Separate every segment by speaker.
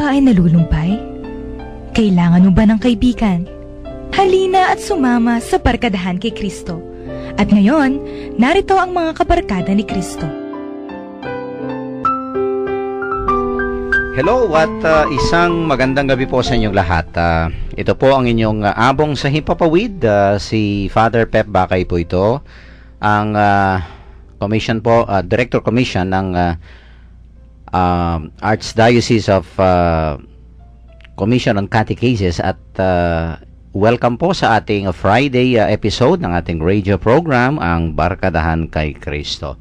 Speaker 1: ba ay nalulumpay? Kailangan mo ba ng kaibigan? Halina at sumama sa Barkadahan kay Kristo. At ngayon, narito ang mga kabarkada ni Kristo.
Speaker 2: Hello at isang magandang gabi po sa inyong lahat. Ito po ang inyong abong sa Himpapawid. Si Father Pep Bakay po ito. Ang commission po, Director Commission ng Archdiocese of Commission on Catechesis at welcome po sa ating Friday episode ng ating radio program, ang Barkadahan kay Kristo.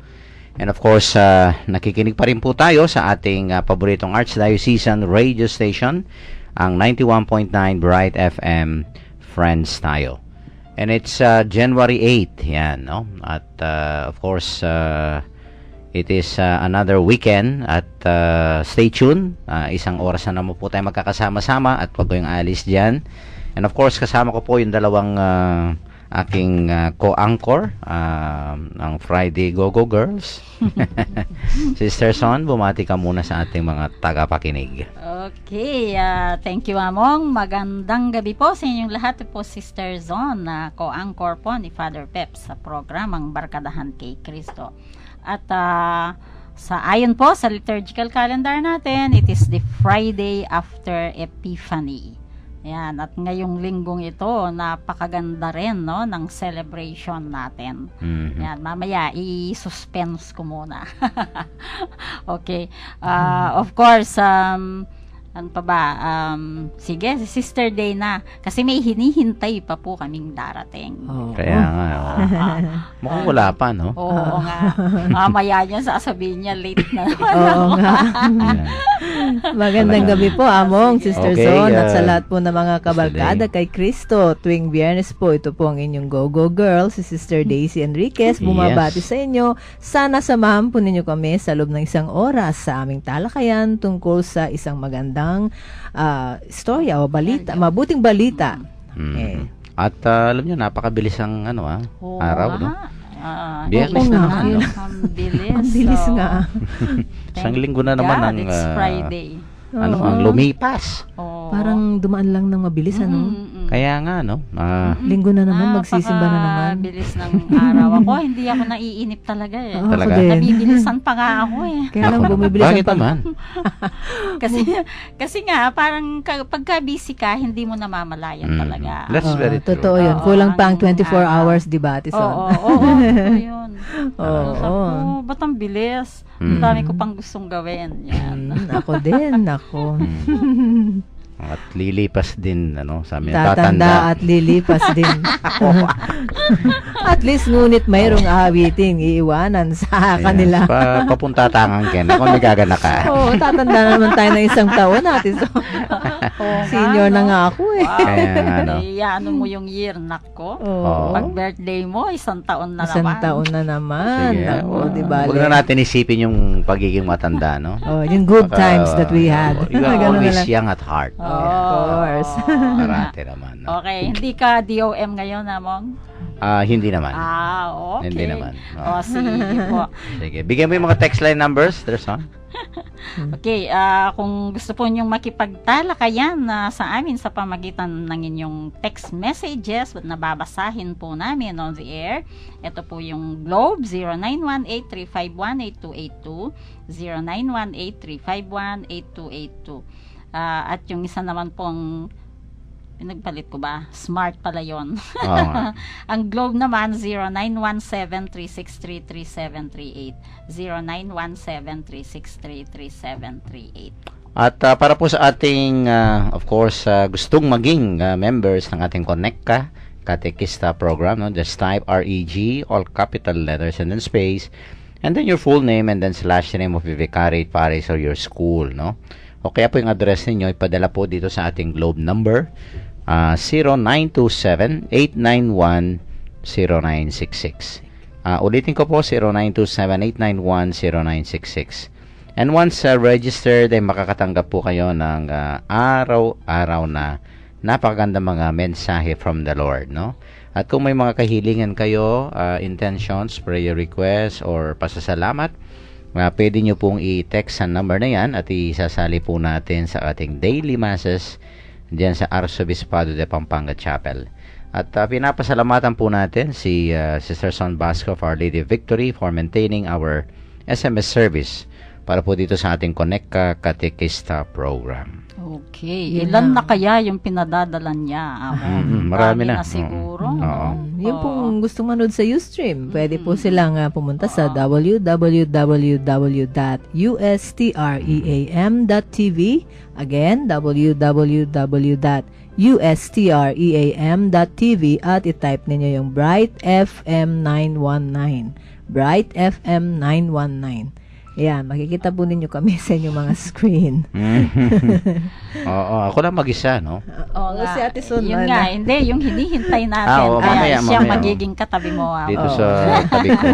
Speaker 2: And of course, nakikinig pa rin po tayo sa ating paboritong Archdiocesan radio station, ang 91.9 Bright FM, Friends tayo. And it's January 8, yan, no? At of course, it is another weekend at stay tuned. Isang oras na naman po tayo magkakasama-sama at wag kayong alis dyan. And of course, kasama ko po yung dalawang aking co-anchor, ang Friday Go-Go Girls. Sister Son, bumati ka muna sa ating mga tagapakinig.
Speaker 3: Okay, thank you, Among. Magandang gabi po sa inyong lahat. Po, Sister Zon, na co-anchor po ni Father Pep sa programang Barkadahan kay Kristo. At ayon po sa liturgical calendar natin, it is the Friday after Epiphany. Yan, at ngayong linggong ito, napakaganda rin, no, ng celebration natin. Mm-hmm. Yan, mamaya i-suspense ko muna. Okay. Of course, ano pa ba? Sige, Sister Day na. Kasi may hinihintay pa po kaming darating.
Speaker 2: Oh. Kaya nga. Mukhang wala pa, no?
Speaker 3: Oo nga. Mamaya niya sasabihin niya late na.
Speaker 4: Oo nga. Magandang gabi po, Among, Sister Son, at sa lahat po ng mga kabarkada kay Kristo. Tuwing Biyernes po, ito po ang inyong Go-Go Girl, si Sister Daisy Enriquez, bumabati sa inyo. Sana samahan po ninyo kami sa loob ng isang oras sa aming talakayan tungkol sa isang magandang istorya o balita, mabuting balita.
Speaker 2: At alam niyo, napakabilis ang araw, no?
Speaker 3: Biyernes
Speaker 4: na
Speaker 3: naman, no? Ang bilis.
Speaker 4: Ang bilis nga.
Speaker 2: Isang linggo na naman ang
Speaker 3: it's Friday.
Speaker 2: ang lumipas.
Speaker 4: Parang dumaan lang ng mabilis, ano?
Speaker 2: Kaya nga, no?
Speaker 4: Linggo na naman, magsisimba na naman.
Speaker 3: Bilis ng araw. Ako, hindi ako naiinip talaga eh.
Speaker 2: Talaga?
Speaker 3: Nabibilisan pa nga ako eh.
Speaker 4: Kaya lang bumibilis
Speaker 2: Bakit naman?
Speaker 3: kasi nga, parang pagka busy ka, hindi mo namamalayan talaga.
Speaker 2: That's very true.
Speaker 4: Totoo yun. Kulang pa ang 24 hours, di ba, Tison?
Speaker 3: Oo, yun.
Speaker 4: Oo.
Speaker 3: Ba't ang bilis? Ang dami ko pang gustong gawin. Yan.
Speaker 4: Ako din, ako.
Speaker 2: At lilipas din, sabi niya,
Speaker 4: tatanda at lilipas din. At least, ngunit mayroong awiting iiwanan sa kanila.
Speaker 2: Papunta tangang Ken. Ako may gagana ka.
Speaker 4: Oo, tatanda naman tayo ng isang taon natin. So, senior na nga ako eh.
Speaker 3: Wow.
Speaker 2: Kaya
Speaker 3: ano mo yung year, nako. Pag birthday mo, isang taon na naman.
Speaker 4: Isang taon na naman.
Speaker 2: Sige.
Speaker 4: Diba?
Speaker 2: Huwag na natin isipin yung pagiging matanda, no?
Speaker 4: Yung good times that we had.
Speaker 2: You are always young at heart.
Speaker 4: Of course.
Speaker 2: Parate naman. No?
Speaker 3: Okay, hindi ka DOM ngayon, Among?
Speaker 2: Hindi naman.
Speaker 3: Okay.
Speaker 2: Hindi naman.
Speaker 3: Sige po.
Speaker 2: Sige, bigyan mo yung mga text line numbers. There's one.
Speaker 3: Okay, kung gusto po niyong makipagtalakayan sa amin sa pamagitan ng inyong text messages na babasahin po namin on the air, ito po yung Globe 0918-351-8282, 0918-351-8282. At yung isa naman pong pinagpalit ko ba? Smart pala yun. Ang Globe naman 0917-363-3738, 0917-363-3738.
Speaker 2: At para po sa ating of course gustong maging members ng ating Connecta Katekista program, no? Just type REG, all capital letters and then space, and then your full name and then slash the name of your vicariate parish or your school, no? O kaya po yung address ninyo, ipadala po dito sa ating Globe number, 0927-891-0966. Ulitin ko po, 0927-891-0966. And once registered, ay makakatanggap po kayo ng araw-araw na napakaganda mga mensahe from the Lord, no? At kung may mga kahilingan kayo, intentions, prayer requests, or pasasalamat, Pwede nyo pong i-text sa number na yan at isasali po natin sa ating daily masses dyan sa Arzobispado de Pampanga Chapel. At pinapasalamatan po natin si Sister Son Basco of Our Lady of Victory for maintaining our SMS service para po dito sa ating Connect Ka Katekista program.
Speaker 3: Okay.
Speaker 4: Yun
Speaker 3: Ilan
Speaker 4: na.
Speaker 3: na kaya yung pinadadala niya?
Speaker 2: Marami na.
Speaker 3: Siguro.
Speaker 2: Oo.
Speaker 4: Yung pong gustong manood sa Ustream, pwede po silang pumunta sa www.ustream.tv. Again, www.ustream.tv at i-type ninyo yung Bright FM 919. Bright FM 919. Ayan, makikita po ninyo kami sa inyong mga screen.
Speaker 2: Oo, ako lang mag-isa, no?
Speaker 3: Oo
Speaker 4: Oo,
Speaker 3: nga.
Speaker 4: si Ate Son,
Speaker 3: Yung
Speaker 4: ano?
Speaker 3: nga, hindi, yung hinihintay natin.
Speaker 2: Oo,
Speaker 3: kaya siya
Speaker 2: mamaya.
Speaker 3: magiging katabi mo.
Speaker 2: Dito sa tabi ko.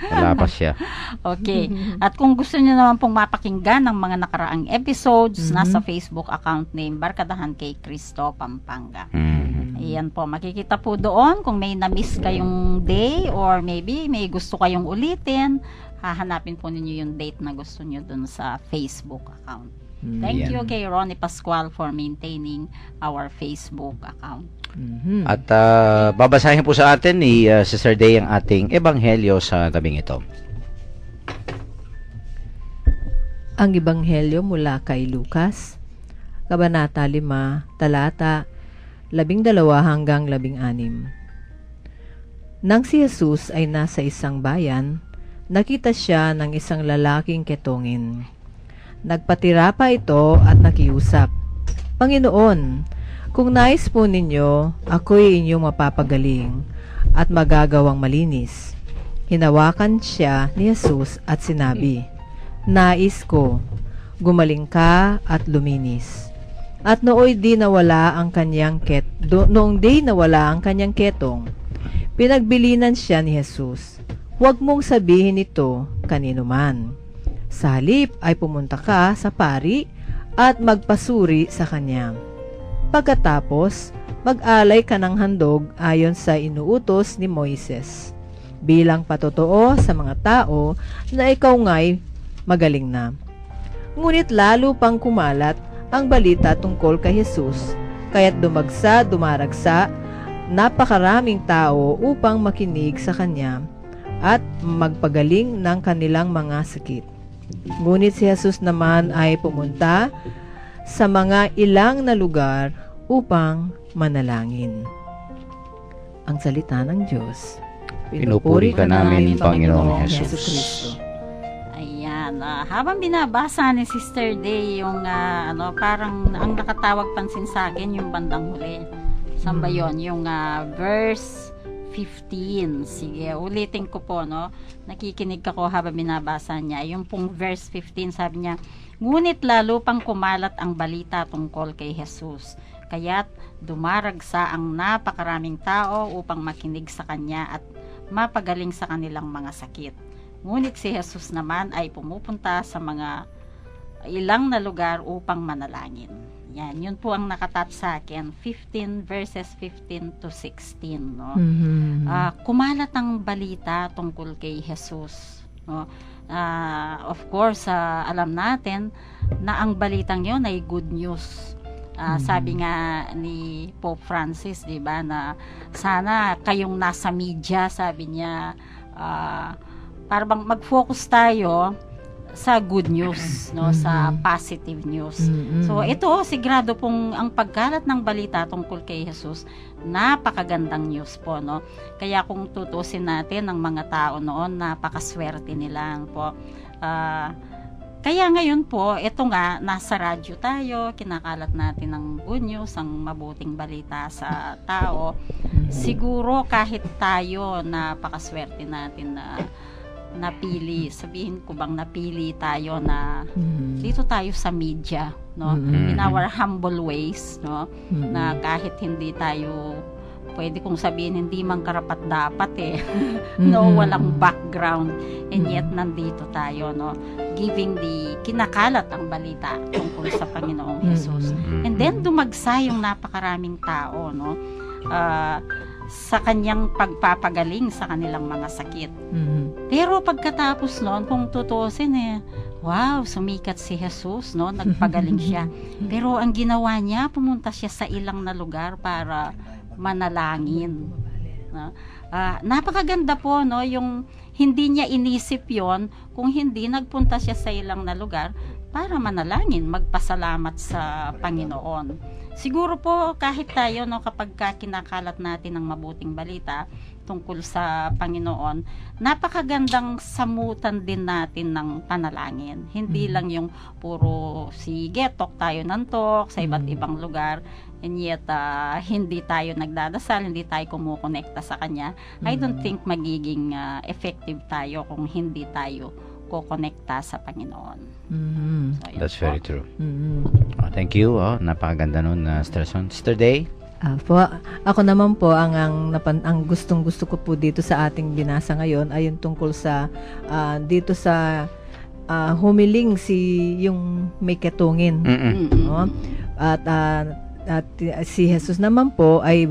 Speaker 2: Wala pa siya.
Speaker 3: Okay. At kung gusto niyo naman pong mapakinggan ng mga nakaraang episodes, nasa Facebook account name Barkadahan kay Cristo, Pampanga. Ayan po, makikita po doon kung may na-miss kayong day or maybe may gusto kayong ulitin, hahanapin po ninyo yung date na gusto nyo doon sa Facebook account. Thank you kay Ronnie Pascual for maintaining our Facebook account.
Speaker 2: At babasahin po sa atin ni Sister Day ang ating ebanghelyo sa gabing ito.
Speaker 4: Ang ebanghelyo mula kay Lucas, Kabanata 5, talata 12 hanggang 16. Nang si Jesus ay nasa isang bayan, nakita siya ng isang lalaking ketongin. Nagpatira pa ito at nakiusap, "Panginoon, kung nais po ninyo, ako'y inyong mapapagaling at magagawang malinis." Hinawakan siya ni Jesus at sinabi, "Nais ko, gumaling ka at luminis." At noong di nawala ang kanyang ketong, pinagbilinan siya ni Jesus, "Huwag mong sabihin ito kanino man. Sa halip ay pumunta ka sa pari at magpasuri sa kanya. Pagkatapos, mag-alay ka ng handog ayon sa inuutos ni Moises, bilang patotoo sa mga tao na ikaw nga'y magaling na." Ngunit lalo pang kumalat ang balita tungkol kay Jesus, kaya't dumaragsa napakaraming tao upang makinig sa kanya at magpagaling ng kanilang mga sakit. Ngunit si Jesus naman ay pumunta sa mga ilang na lugar upang manalangin. Ang salita ng Diyos.
Speaker 2: Pinupuri ka namin, Panginoong Jesus.
Speaker 4: Jesucristo.
Speaker 3: Ayan. Habang binabasa ni Sister Day yung parang ang nakatawag pansin sa akin yung bandang huli. Saan ba yun? Yung verse 15. Sige, ulitin ko po, no? Nakikinig ako habang binabasa niya. Yung pong verse 15, sabi niya, "Ngunit lalo pang kumalat ang balita tungkol kay Jesus. Kaya't dumaragsa ang napakaraming tao upang makinig sa kanya at mapagaling sa kanilang mga sakit. Ngunit si Jesus naman ay pumupunta sa mga ilang na lugar upang manalangin." Yan, yun po ang nakatat sa akin. 15 verses 15 to 16, no? Kumalat ang balita tungkol kay Jesus, no? Of course, alam natin na ang balitang yon ay good news. Sabi nga ni Pope Francis, 'di ba, na sana kayong nasa media, sabi niya, para bang mag-focus tayo sa good news, no, sa positive news. So ito sigurado pong ang pagkalat ng balita tungkol kay Jesus, napakagandang news po, no. Kaya kung tutusin natin ang mga tao noon, napakaswerte nila po. Kaya ngayon po, ito nga, nasa radyo tayo, kinakalat natin ng good news, ang mabuting balita sa tao. Siguro kahit tayo, napakaswerte natin na napili, sabihin ko bang napili tayo na dito tayo sa media, no? In our humble ways, no? Na kahit hindi tayo, pwede kong sabihin, hindi man karapat dapat no, walang background, and yet nandito tayo, no? Giving kinakalat ang balita tungkol sa Panginoong Jesus. And then dumagsa yung napakaraming tao, no? sa kanyang pagpapagaling sa kanilang mga sakit.
Speaker 4: Mhm.
Speaker 3: Pero pagkatapos noon, kung tutusin wow, sumikat si Jesus, no? Nagpagaling siya. Pero ang ginawa niya, pumunta siya sa ilang na lugar para manalangin. No? Napakaganda po, no? Yung hindi niya inisip yon, kung hindi nagpunta siya sa ilang na lugar para manalangin, magpasalamat sa Panginoon. Siguro po kahit tayo, no, kapag kinakalat natin ng mabuting balita tungkol sa Panginoon, napakagandang samutan din natin ng panalangin. Hindi lang yung puro sige, talk tayo ng talk sa iba't ibang lugar, and yet hindi tayo nagdadasal, hindi tayo kumukonekta sa Kanya. I don't think magiging effective tayo kung hindi tayo kukonekta sa Panginoon.
Speaker 4: Mhm.
Speaker 3: So, yun
Speaker 2: That's
Speaker 3: po.
Speaker 2: very true.
Speaker 4: Mhm.
Speaker 2: Thank you. Napakaganda nun, Sister Son. Sister Day?
Speaker 4: Po, ako naman po ang gustong-gusto ko po dito sa ating binasa ngayon ay yung tungkol sa dito sa humiling yung may ketungin.
Speaker 3: Mm-mm.
Speaker 4: No? At si Jesus naman po ay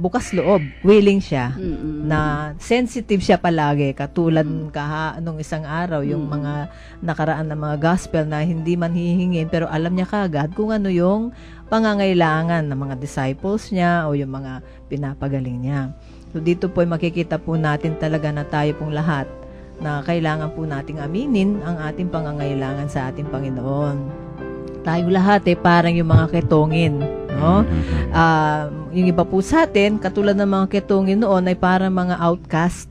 Speaker 4: bukas loob, willing siya.
Speaker 3: Mm-mm.
Speaker 4: Na sensitive siya palagi, katulad nung isang araw yung mga nakaraan na mga gospel na hindi man hihingin pero alam niya kaagad kung ano yung pangangailangan ng mga disciples niya o yung mga pinapagaling niya. So dito po ay makikita po natin talaga na tayo pong lahat na kailangan po nating aminin ang ating pangangailangan sa ating Panginoon. Tayo lahat parang yung mga ketongin, no? Yung iba po sa atin, katulad ng mga ketongin noon ay parang mga outcast,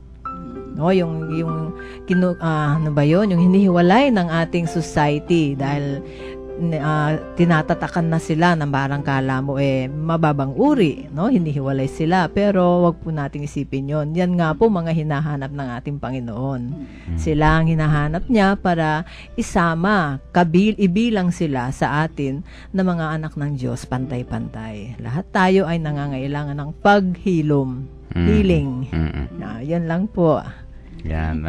Speaker 4: no? Yung ano ba yun? Yung hinihiwalay ng ating society dahil tinatatakan na sila ng parang kala mo mababang uri, no? Hinihiwalay sila, pero wag po nating isipin yon. Yan nga po mga hinahanap ng ating Panginoon. Sila ang hinahanap niya para isama, ibilang sila sa atin na mga anak ng Diyos, pantay-pantay. Lahat tayo ay nangangailangan ng paghilom, healing. Yan lang po.
Speaker 2: Yan.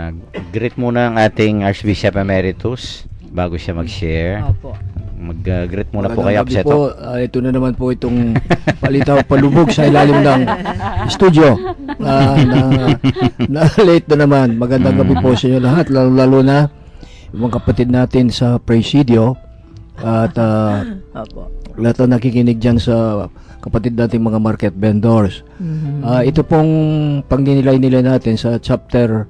Speaker 2: Greet muna ang ating Archbishop Emeritus bago siya mag-share.
Speaker 4: Opo.
Speaker 2: Mag-greet muna po
Speaker 5: Magandang
Speaker 2: kayo,
Speaker 5: gabi po.
Speaker 2: Abseto.
Speaker 5: Ito na naman po itong palubog sa ilalim ng studio. Na late na naman. Magandang gabi po sa inyo lahat. Lalo na yung mga kapatid natin sa Presidio at
Speaker 4: Opo.
Speaker 5: lahat na nakikinig dyan sa kapatid nating mga market vendors.
Speaker 4: Mhm.
Speaker 5: Ito pong pagninilay-nilay natin sa chapter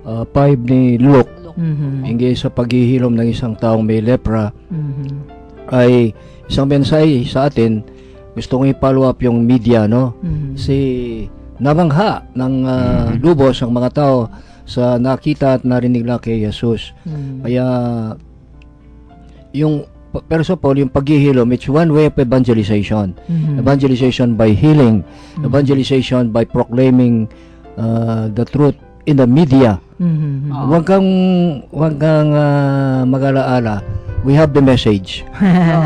Speaker 5: 5 ni Luke,
Speaker 4: Mhm.
Speaker 5: hinggil sa paghihilom ng isang taong may lepra,
Speaker 4: Mhm.
Speaker 5: ay isang mensahe sa atin. Gusto kong i-follow up yung media, no?
Speaker 4: Mhm.
Speaker 5: Si namangha ng lubos ang mga tao sa nakita at narinig na kay Jesus.
Speaker 4: Mhm.
Speaker 5: Kaya yung first of all, yung paghihilom, it's one way of evangelization.
Speaker 4: Mhm.
Speaker 5: Evangelization by healing, evangelization by proclaiming the truth in the media.
Speaker 4: Mhm.
Speaker 5: Huwag kang mag-alaala. We have the message.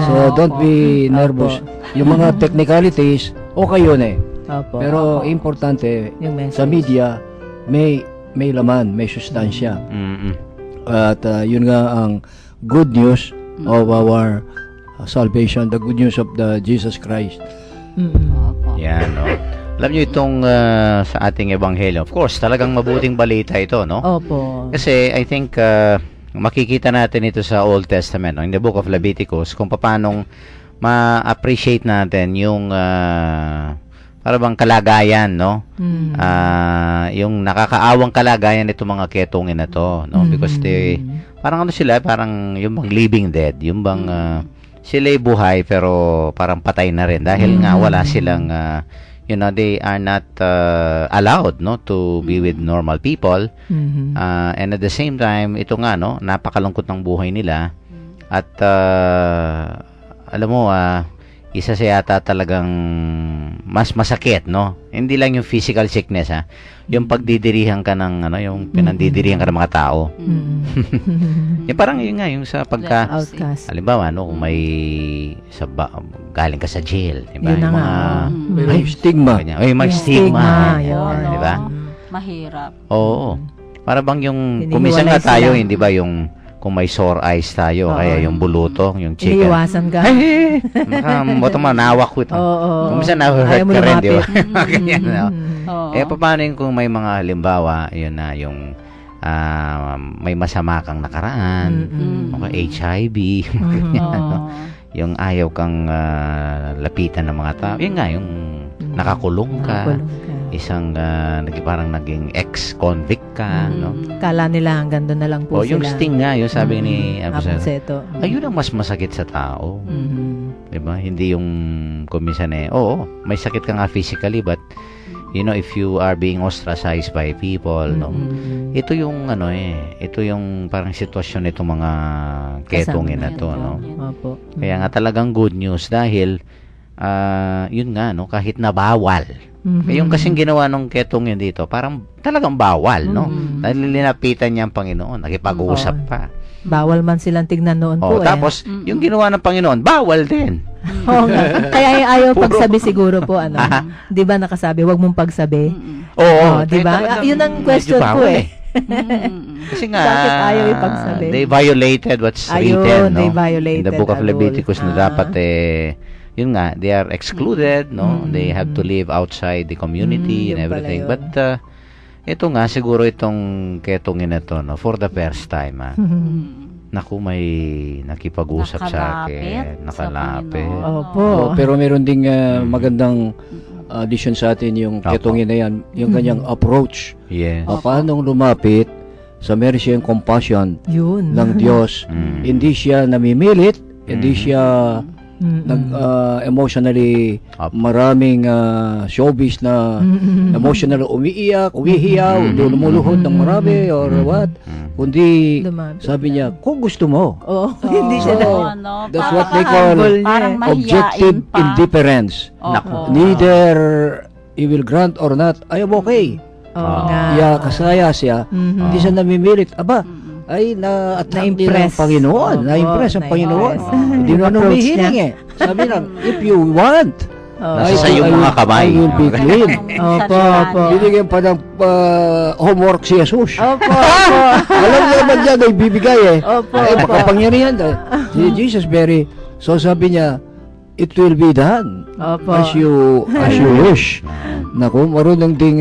Speaker 5: So don't be nervous. Yung mga technicalities, okay yun
Speaker 4: Opo.
Speaker 5: Pero importante,
Speaker 4: Yung message.
Speaker 5: sa media, may laman, may sustansya. At yun nga ang good news of our salvation, the good news of the Jesus Christ.
Speaker 4: Mhm.
Speaker 3: Opo.
Speaker 2: Yan, no? Alam nyo itong sa ating ebanghelyo, of course, talagang mabuting balita ito, no?
Speaker 4: Opo.
Speaker 2: Kasi I think makikita natin ito sa Old Testament, no? In the book of Leviticus, kung paanong ma-appreciate natin yung para bang kalagayan, no?
Speaker 4: Mhm.
Speaker 2: Yung nakakaawang kalagayan nitong mga ketongin na to, no? Because they, parang ano sila, parang yung bang living dead, yung bang sila'y buhay pero parang patay na rin dahil nga wala silang they are not allowed, no, to be with normal people.
Speaker 4: Mhm.
Speaker 2: And at the same time, ito nga, no, napakalungkot ng buhay nila. At alam mo, isa sa yata talagang mas masakit, no? Hindi lang yung physical sickness, yung pagdidirihan ka ng yung pinandidirihan ka ng mga tao.
Speaker 4: Mhm.
Speaker 2: Yung parang yun nga, yung sa pagka
Speaker 4: Outcast.
Speaker 2: halimbawa, no, kung may galing ka sa jail, diba?
Speaker 4: Yun na
Speaker 2: Yung
Speaker 4: nga.
Speaker 5: May stigma.
Speaker 2: ganyan. Ay, may
Speaker 4: Yung
Speaker 2: stigma.
Speaker 4: yun.
Speaker 3: Oo, no?
Speaker 2: Diba?
Speaker 3: Mahirap.
Speaker 2: Oo. Para bang yung
Speaker 4: Hinihiwalay
Speaker 2: kuminsan nga tayo,
Speaker 4: sila.
Speaker 2: hindi ba yung kung may sore eyes tayo,
Speaker 4: Oo.
Speaker 2: kaya yung bulutong, yung chicken.
Speaker 4: Iniiwasan ka.
Speaker 2: Baka mo nawak ko ito.
Speaker 4: Oo.
Speaker 2: Kuminsan
Speaker 4: Ayaw
Speaker 2: na-hurt
Speaker 4: mo
Speaker 2: ka rin, di ba?
Speaker 4: lumapit.
Speaker 2: Ganyan, no?
Speaker 4: Mhm.
Speaker 3: Oo.
Speaker 2: Paano yung kung may mga halimbawa, yun na, yung may masama kang nakaraan, okay, HIV, ganyan, no?
Speaker 3: Oo.
Speaker 2: Yung ayaw kang lapitan ng mga tao. Yun nga, yung nakakulong ka, isang parang naging ex-convict ka, no?
Speaker 4: Kala nila hanggang doon na lang po
Speaker 2: O,
Speaker 4: sila.
Speaker 2: yung sting nga, yung sabi ni
Speaker 4: Apunseto.
Speaker 2: ayun ang mas masakit sa tao.
Speaker 4: Mhm.
Speaker 2: Diba? Hindi yung kumisan oo, may sakit ka nga physically, but if you are being ostracized by people, no? Ito yung ito yung parang sitwasyon nitong mga ketongin na to, no?
Speaker 4: Opo.
Speaker 2: Kaya nga talagang good news dahil yun nga, no, kahit na bawal. Yung kasing ginawa ng ketongin dito, parang talagang bawal, no? Dahil linapitan niya ang Panginoon, nakipag-uusap pa.
Speaker 4: Bawal man silang tignan noon po.
Speaker 2: Tapos yung ginawa ng Panginoon, bawal din.
Speaker 4: Oo nga. Kaya ayaw pagsabi siguro po, di ba nakasabi, wag mong pagsabi.
Speaker 2: Oo,
Speaker 4: di ba? Yun ang question ko eh.
Speaker 2: Kasi nga,
Speaker 4: Bakit ayaw ipagsabi?
Speaker 2: they violated what's
Speaker 4: Ayun,
Speaker 2: written, no?
Speaker 4: they violated
Speaker 2: In the book of
Speaker 4: a rule.
Speaker 2: Leviticus na dapat yun nga, they are excluded, no? They have to live outside the community and
Speaker 4: yun pala
Speaker 2: everything.
Speaker 4: yun.
Speaker 2: But ito nga, siguro itong ketongin na to, no? For the first time, naku, may nakipag-usap sa akin.
Speaker 3: Nakalapit sa
Speaker 2: Nakalapit.
Speaker 3: Panginoon.
Speaker 4: Opo.
Speaker 5: Pero meron ding magandang addition sa atin yung
Speaker 2: Opo.
Speaker 5: ketongin na yan, yung kanyang approach.
Speaker 2: Yes.
Speaker 5: Paano lumapit sa mercy and compassion
Speaker 4: Yun.
Speaker 5: ng Diyos. Hindi siya namimilit, hindi siya emotionally
Speaker 2: Opo.
Speaker 5: maraming showbiz na emotional umiiyak, umihiyaw, lumuluhod ng marami or what. Kundi
Speaker 4: Lumapit
Speaker 5: sabi niya, kung gusto mo.
Speaker 4: Oo. Hindi siya na.
Speaker 3: Oo, no?
Speaker 5: That's
Speaker 3: Parang
Speaker 5: what they call
Speaker 4: humble niya.
Speaker 3: Parang mahiyain
Speaker 5: objective
Speaker 3: pa.
Speaker 5: indifference.
Speaker 3: Opo.
Speaker 5: Neither he will grant or not, I am okay.
Speaker 4: Oo nga.
Speaker 5: Yeah, kasaya siya. Hindi siya namimilit. Aba, ay na-attract din ng
Speaker 4: Na-impress.
Speaker 5: Panginoon.
Speaker 4: Opo,
Speaker 5: Na-impress ang Panginoon.
Speaker 4: na-impress.
Speaker 5: Hindi na
Speaker 4: Approach
Speaker 5: humihiling
Speaker 4: niya.
Speaker 5: Sabi lang, if you want,
Speaker 2: Nasa sa iyong mga kamay.
Speaker 5: I will be clean.
Speaker 4: Opo, opo.
Speaker 5: Binigyan pa ng homework si Jesus.
Speaker 4: Opo, opo.
Speaker 5: Alam niya naman niya na ibibigay eh.
Speaker 4: Opo,
Speaker 5: Ay,
Speaker 4: opo.
Speaker 5: makapangyarihan. Si Jesus very, so sabi niya, it will be done
Speaker 4: Opo.
Speaker 5: as you wish. Naku, marunong ding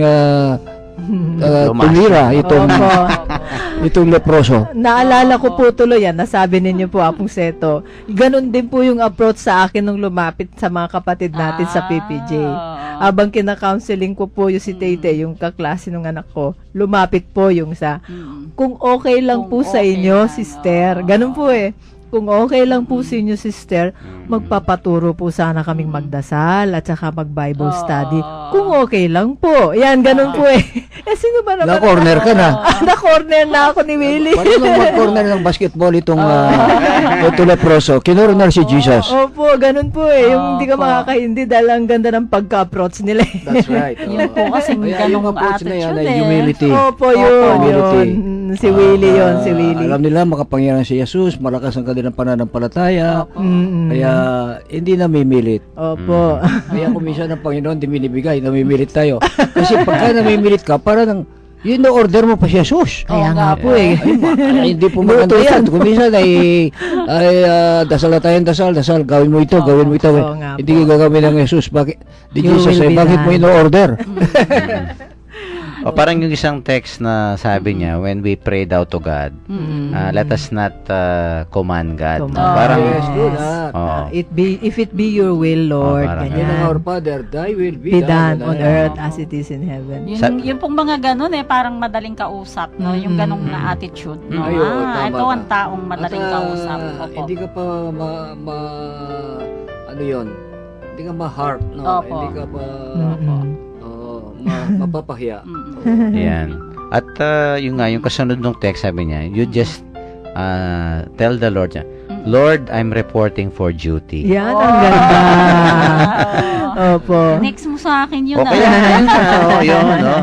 Speaker 5: tumira itong leproso.
Speaker 4: Naalala ko po tuloy yan, nasabi ninyo po, Apong Seto. Ganon din po yung approach sa akin nung lumapit sa mga kapatid natin sa PPJ. Habang kina-counseling ko po yung si Tete, yung kaklase ng anak ko, lumapit po yung kung okay lang po
Speaker 3: Kung
Speaker 4: sa
Speaker 3: okay
Speaker 4: inyo,
Speaker 3: lang,
Speaker 4: sister. Ganon po eh. Kung okay lang po sa inyo, sister, magpapaturo po sana kaming magdasal at saka mag-Bible study. Kung okay lang po. Yan, ganun po eh. Sino ba naman?
Speaker 5: Na-corner ka na.
Speaker 4: Na-corner na ako ni Willie.
Speaker 5: Paano nung mag-corner ng basketball itong leproso? Kinorner si Jesus.
Speaker 4: Opo, ganun po eh. Yung hindi ka makakahindi dahil ang ganda ng pagka-approach nila eh.
Speaker 5: That's right.
Speaker 3: Yun po kasi
Speaker 5: Kaya yung
Speaker 3: ganong
Speaker 5: approach na yan
Speaker 3: attitude
Speaker 5: ay
Speaker 3: eh.
Speaker 5: humility.
Speaker 4: Opo, yun.
Speaker 5: Humility.
Speaker 4: Si Willie yun, si Willie.
Speaker 5: Alam nila makapangyarihan si Jesus, malakas ang kanilang pananampalataya. Kaya hindi namimilit.
Speaker 4: Opo.
Speaker 5: Kaya kung minsan ng Panginoon di binibigay, namimilit tayo. Kasi pagka namimilit ka, para nang yun na order mo pa si Jesus.
Speaker 4: Kaya nga po eh.
Speaker 5: Ay, hindi po maganda yan. Kung minsan ay dasal na tayong dasal, gawin mo ito, gawin mo ito.
Speaker 4: Oo nga
Speaker 5: Hindi gagawin ng Jesus. Bakit? Di
Speaker 4: You
Speaker 5: Jesus,
Speaker 4: will be
Speaker 5: bakit mo
Speaker 4: done.
Speaker 5: ino-order?
Speaker 2: O parang yung isang text na sabi niya, when we prayed out to God, let us not command God. No? Parang,
Speaker 5: Yes, do that.
Speaker 2: oo.
Speaker 4: If it be your will, Lord,
Speaker 2: parang
Speaker 5: Yan ang our
Speaker 4: ganyan.
Speaker 5: Father, thy will be
Speaker 4: Be done on
Speaker 5: Yan.
Speaker 4: earth as it is in heaven.
Speaker 3: Yung pong mga ganun eh, parang madaling kausap, no? Yung ganong na attitude, no?
Speaker 5: Ay, oo, tama
Speaker 3: Ito
Speaker 5: ka.
Speaker 3: ang taong madaling
Speaker 5: At,
Speaker 3: kausap. Opo.
Speaker 5: hindi ka pa ano yun, hindi ka ma-harp, no?
Speaker 3: Opo.
Speaker 5: Hindi ka pa mapapahiya.
Speaker 2: Yan. At yung nga, yung kasunod ng text, sabi niya, you just tell the Lord niya, Lord, I'm reporting for duty.
Speaker 4: Yan, ang ganda. Opo.
Speaker 3: Next mo sa akin yun.
Speaker 2: Okay lang, yun na. Oo, yun, no?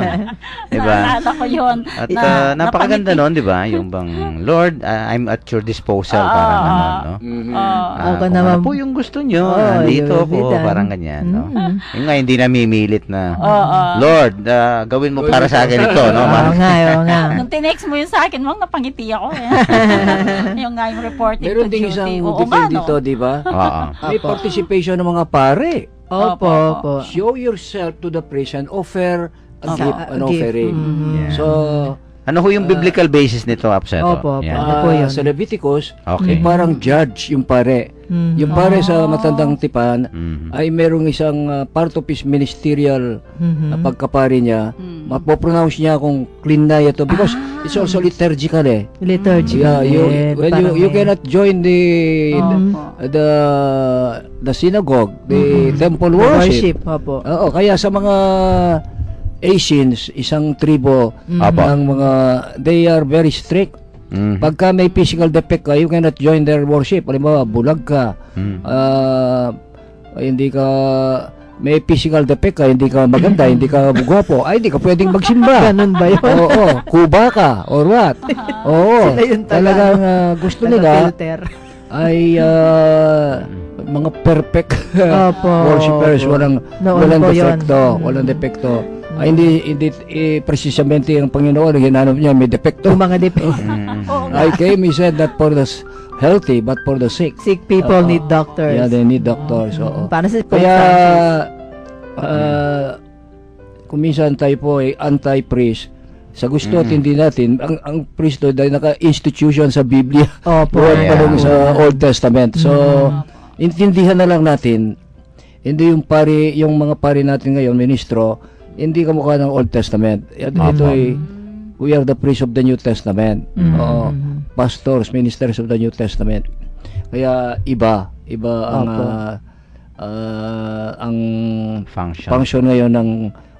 Speaker 2: Diba?
Speaker 3: Naalala ko yun.
Speaker 2: At napakaganda nun, di ba? Yung bang, Lord, I'm at your disposal, parang ano, no?
Speaker 4: Ako
Speaker 2: Kung
Speaker 4: naman.
Speaker 2: ano po yung gusto nyo,
Speaker 4: Oh,
Speaker 2: nandito
Speaker 4: you will be
Speaker 2: po,
Speaker 4: done.
Speaker 2: parang ganyan, no? Yung nga, hindi namimilit na,
Speaker 3: Oo.
Speaker 2: Lord, gawin mo para sa akin ito, no?
Speaker 4: Oo nga, oo nga.
Speaker 3: Nung tinext mo yun sa akin, mong napangiti ako eh. Yung nga yung reporting
Speaker 5: Meron
Speaker 3: to
Speaker 5: ding
Speaker 3: duty.
Speaker 5: isang
Speaker 3: Oo
Speaker 5: detail
Speaker 3: nga, no?
Speaker 5: dito, di ba?
Speaker 2: Oo.
Speaker 5: May participation ng mga pare.
Speaker 4: Opo, opo.
Speaker 5: Show yourself to the priest and offer gift, an offering.
Speaker 2: Yeah.
Speaker 5: So,
Speaker 2: Ano ho yung biblical basis nito, Apseto?
Speaker 4: Opo,
Speaker 2: Yan.
Speaker 4: ano po yun?
Speaker 5: sa Leviticus,
Speaker 2: Okay.
Speaker 5: parang judge yung pare. Yung pare sa matandang tipan
Speaker 2: Mhm.
Speaker 5: ay merong isang part of his ministerial na pagkapare niya. Mapopronounce niya kung clean na ito because it's also liturgical eh.
Speaker 4: Liturgy.
Speaker 5: Yeah, you cannot join the synagogue, the temple worship.
Speaker 4: worship. Opo.
Speaker 5: Oo, kaya sa mga Asians, isang tribo
Speaker 2: Apo.
Speaker 5: ng mga, they are very strict.
Speaker 2: Mhm.
Speaker 5: Pagka may physical defect ka, you cannot join their worship. Halimbawa, bulag ka, hindi ka, may physical defect ka, hindi ka maganda, hindi ka gwapo, ay hindi ka pwedeng magsimba.
Speaker 4: Ganun ba yun?
Speaker 5: Oo, kuba ka, or what? Oo,
Speaker 4: Sila yung
Speaker 5: talagang gusto nila
Speaker 4: Taga-filter.
Speaker 5: ay mga perfect
Speaker 4: Opo,
Speaker 5: worshipers,
Speaker 4: opo.
Speaker 5: walang
Speaker 4: Noon po yun.
Speaker 5: defekto, walang defekto. Ay, hindi precisamente ang Panginoon hinanap niya may defekto.
Speaker 4: Yung mga
Speaker 5: I came, he said that for the healthy but for the sick.
Speaker 4: sick people need doctors.
Speaker 5: Yeah, they need doctors. Oo.
Speaker 4: Paano si Pope
Speaker 5: Kaya
Speaker 4: Francis?
Speaker 5: kung minsan tayo po ay anti-priest, sa gusto at hindi natin, ang priesthood ay naka-institution sa Biblia.
Speaker 4: Opo.
Speaker 5: Buwan pa
Speaker 2: Yeah.
Speaker 5: lang sa Old Testament. So, intindihan na lang natin, hindi yung mga pari natin ngayon, ministro, hindi kamukha ng Old Testament. Ito ay, we are the priests of the New Testament. Oo. Pastors, ministers of the New Testament. Kaya iba ang ang function ngayon ng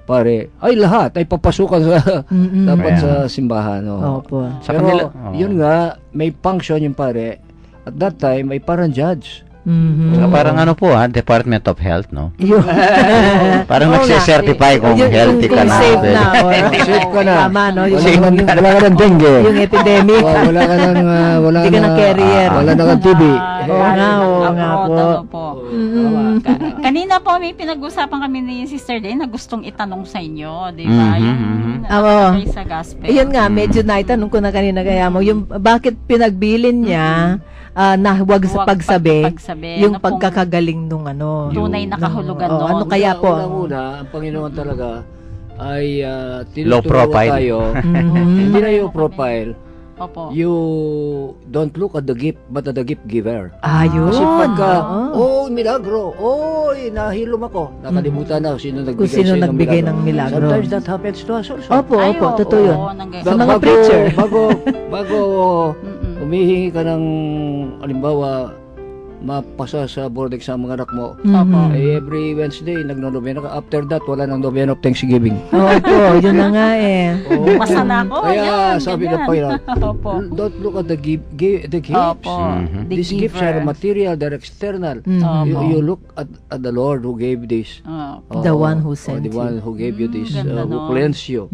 Speaker 5: pare. Ay lahat ay papasukan sa dapat
Speaker 2: Yeah.
Speaker 5: sa simbahan. Oo.
Speaker 4: Opo.
Speaker 2: Sa
Speaker 5: Pero
Speaker 2: kanila,
Speaker 5: yun nga, may function yung pare. At that time, ay parang judge.
Speaker 2: So, parang ano po Department of Health, no?
Speaker 4: Yun.
Speaker 2: Parang
Speaker 4: Oo nga.
Speaker 2: nagse-certify kung
Speaker 4: Yung-
Speaker 2: healthy ka
Speaker 4: kung
Speaker 2: na.
Speaker 4: safe na. Or,
Speaker 5: Safe ka na.
Speaker 4: Tama, no? Yung,
Speaker 5: Wala ka ng dengue.
Speaker 4: yung epidemic.
Speaker 5: Wala ka ng
Speaker 4: Hindi ka ng carrier.
Speaker 5: Wala na kang TB.
Speaker 4: Oo nga po.
Speaker 3: Ano po. Kanina po may pinag-usapan kami ni Sister Day na gustong itanong sa inyo, di ba? Yung
Speaker 4: Oo.
Speaker 3: sa gospel.
Speaker 4: Ayun nga, medyo naitanong ko na kanina kaya mo, yung bakit pinagbilin niya na huwag sa pagsabi, yung
Speaker 3: Ano pong
Speaker 4: pagkakagaling nung ano.
Speaker 3: tunay na kahulugan
Speaker 4: Oo,
Speaker 3: doon.
Speaker 4: ano kaya po?
Speaker 5: Unang-una, ang Panginoon talaga ay
Speaker 2: Low
Speaker 5: tinuturo
Speaker 2: profile.
Speaker 5: tayo. Hindi na yung profile.
Speaker 3: Opo.
Speaker 5: You don't look at the gift, but at the gift giver.
Speaker 4: Ayun.
Speaker 5: Kasi pagka,
Speaker 4: Oo.
Speaker 5: milagro, nahilom ako. Nakalimutan na sino nagbigay,
Speaker 4: Kung sino
Speaker 5: sa'yo
Speaker 4: nagbigay ng milagro.
Speaker 5: Sometimes that happens to us also.
Speaker 4: Opo,
Speaker 3: Ay,
Speaker 4: opo,
Speaker 3: oo,
Speaker 4: totoo yun. Sa mga
Speaker 5: Bago-
Speaker 4: preacher.
Speaker 5: Bago humihingi ka ng, halimbawa, mapasa sa board exam mga anak mo, ay every Wednesday, nagno-novena ka. After that, wala nang novena of Thanksgiving.
Speaker 4: Opo, yun na nga eh.
Speaker 3: Bumasa na ako.
Speaker 5: Kaya
Speaker 3: yan,
Speaker 5: sabi
Speaker 3: ganyan.
Speaker 5: ng Panginoon,
Speaker 3: Opo.
Speaker 5: don't look at the gifts.
Speaker 3: Opo. The
Speaker 5: These gifts are
Speaker 3: giver.
Speaker 5: material, they're external.
Speaker 3: Opo.
Speaker 5: You look at the Lord who gave this.
Speaker 3: Opo.
Speaker 4: The one who sent
Speaker 5: the one who gave you this,
Speaker 3: ganda
Speaker 5: who
Speaker 3: nun.
Speaker 5: cleansed you.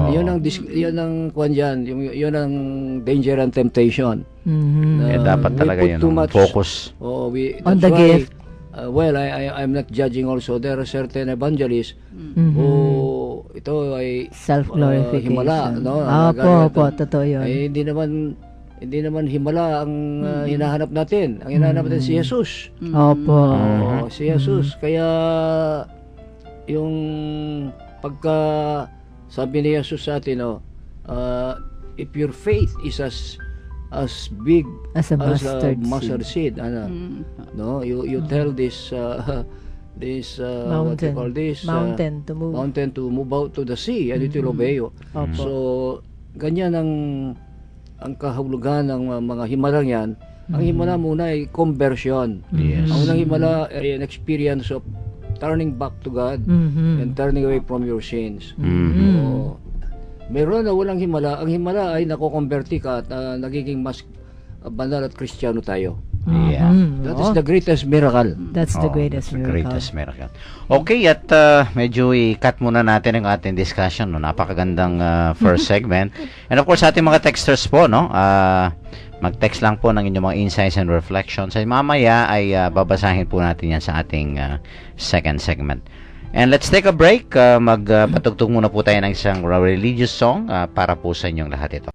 Speaker 5: Yun ang kwan dyan, yun ang danger and temptation.
Speaker 2: Dapat
Speaker 5: We
Speaker 2: talaga
Speaker 5: put
Speaker 2: yun
Speaker 5: too
Speaker 2: ang
Speaker 5: much-
Speaker 2: focus.
Speaker 5: Oh,
Speaker 4: On
Speaker 5: that's
Speaker 4: the
Speaker 5: why,
Speaker 4: gift.
Speaker 5: Well, I'm not judging also. There are certain evangelists who ito ay
Speaker 4: Self-glorification.
Speaker 5: himala, no?
Speaker 4: Opo, totoo yun.
Speaker 5: Ay, hindi naman himala ang hinahanap natin. Ang hinahanap natin si Jesus.
Speaker 4: Opo.
Speaker 5: Oo, si Jesus. Kaya yung pagka sabi ni Jesus sa atin, if your faith is as big
Speaker 4: As a mustard
Speaker 5: seed, no, you tell this what you call this
Speaker 4: Mountain to move.
Speaker 5: mountain to move out to the sea and it will obey you.
Speaker 4: Opo.
Speaker 5: So ganyan ang kahulugan ng mga himalang yan. Ang himala muna ay conversion.
Speaker 2: Yes.
Speaker 5: Ang unang himala ay an experience of turning back to God and turning away from your sins. So, meron na walang himala. Ang himala ay nakokonverti ka at nagiging mas banal at Kristiyano tayo.
Speaker 2: Yeah.
Speaker 5: That is the greatest miracle.
Speaker 4: That's the
Speaker 2: Oh,
Speaker 4: greatest
Speaker 2: that's the
Speaker 4: miracle.
Speaker 2: greatest miracle. Okay, at medyo i-cut muna natin ang ating discussion. No? Napakagandang first segment. And of course, ating mga texters po, no? Mag-text lang po ng inyong mga insights and reflections. Ay mamaya ay babasahin po natin yan sa ating second segment. And let's take a break. Magpatugtog muna po tayo ng isang religious song para po sa inyong lahat ito.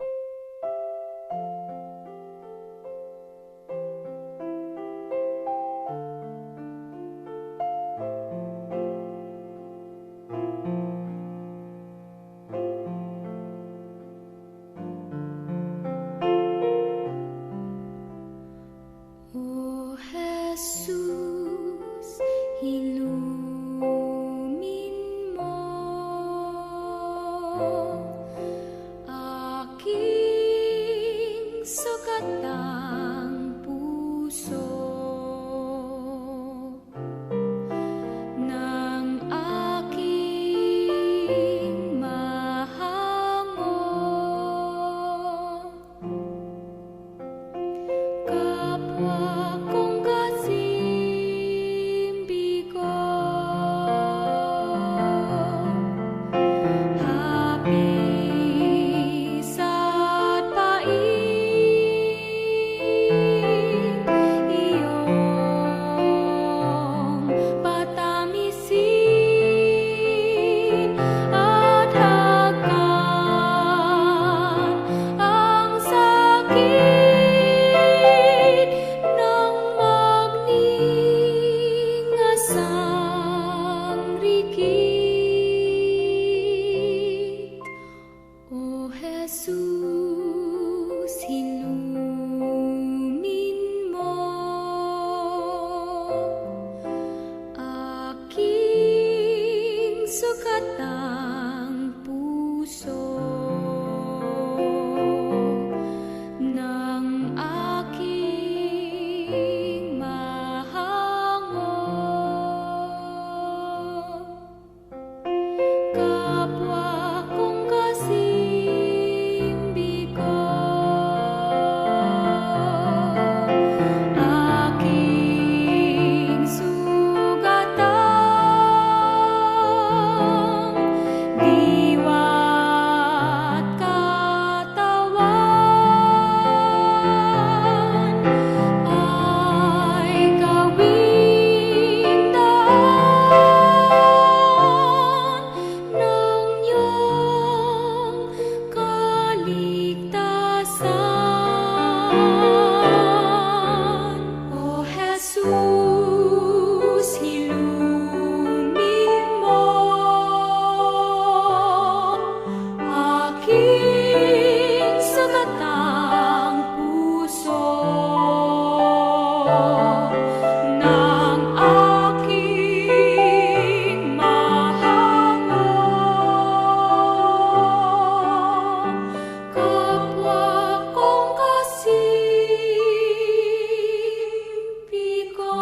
Speaker 6: Ilumin mo aking sukatang puso ng aking mahango. Kapwa kong kasimbi ko, hapis at pait, iyong patamisin at hagkan ang sakit ng magningasang rikit. O Jesus, ilumin mo aking sukatang puso ng aking mahango. Kapwa kong kasimbi ko, aking sugatang diwa't katawan ay gawing daan ng iyong kaligtasan. O Jesus, ilumin mo aking sugatang puso ng aking mahango. Kapwa kong kasimbi ko.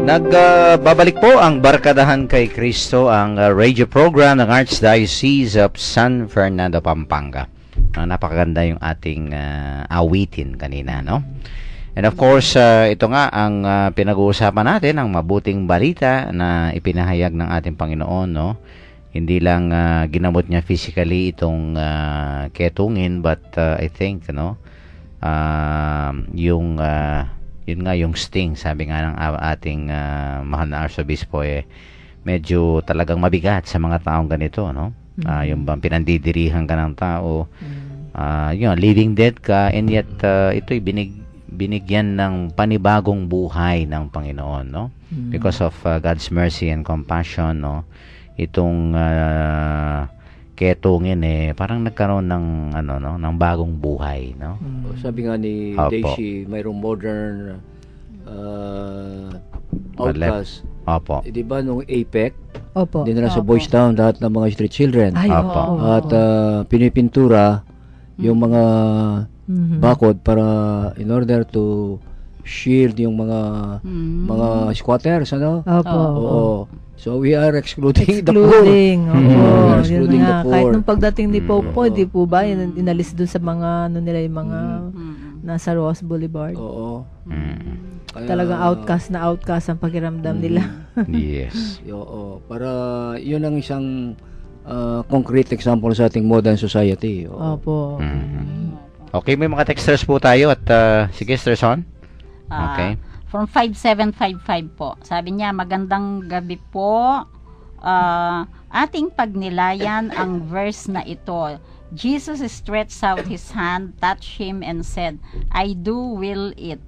Speaker 2: Nagbabalik po ang Barkadahan kay Kristo, ang radio program ng Archdiocese of San Fernando, Pampanga. Napakaganda yung ating awitin kanina, no? And of course, ito nga ang pinag-uusapan natin, ang mabuting balita na ipinahayag ng ating Panginoon, no? Hindi lang ginamot niya physically itong ketungin, but I think, no? Yun nga yung sting, sabi nga ng ating mahal na Arsobispo, medyo talagang mabigat sa mga taong ganito, no? Yung bang pinandidirihan ka ng tao, yun, living dead ka, and yet ito'y binigyan ng panibagong buhay ng Panginoon, no? Because of God's mercy and compassion, no? Itong ketungin parang nagkaroon ng ng bagong buhay, no?
Speaker 5: Sabi nga ni
Speaker 2: Opo.
Speaker 5: Daisy, mayroong modern outcast.
Speaker 2: Opo.
Speaker 5: Di ba nung APEC,
Speaker 4: Opo.
Speaker 5: dinala sa Boys Town lahat ng mga street children.
Speaker 4: Ay,
Speaker 2: Opo.
Speaker 4: oo.
Speaker 5: At pinipintura yung mga bakod para in order to shield yung mga squatters, ano?
Speaker 4: Opo.
Speaker 5: Oo. So we are excluding the poor.
Speaker 4: Excluding.
Speaker 5: We
Speaker 4: Oo.
Speaker 5: are
Speaker 4: Yun
Speaker 5: excluding the
Speaker 4: nga. Kahit
Speaker 5: poor.
Speaker 4: nung pagdating ni Pope po,
Speaker 2: Oo.
Speaker 4: di po ba, inalis dun sa mga, nila yung mga nasa Ross Boulevard.
Speaker 5: Oo. Kaya,
Speaker 4: Talagang outcast ang pakiramdam nila.
Speaker 2: Yes.
Speaker 5: Oo. Para yun ang isang concrete example sa ating modern society. Oo.
Speaker 4: Opo.
Speaker 2: Okay, may mga texters po tayo at sige, Sister Son. Okay.
Speaker 3: From 5755 po. Sabi niya, magandang gabi po. Ating pagnilayan ang verse na ito. Jesus stretched out his hand, touched him, and said, I do will it.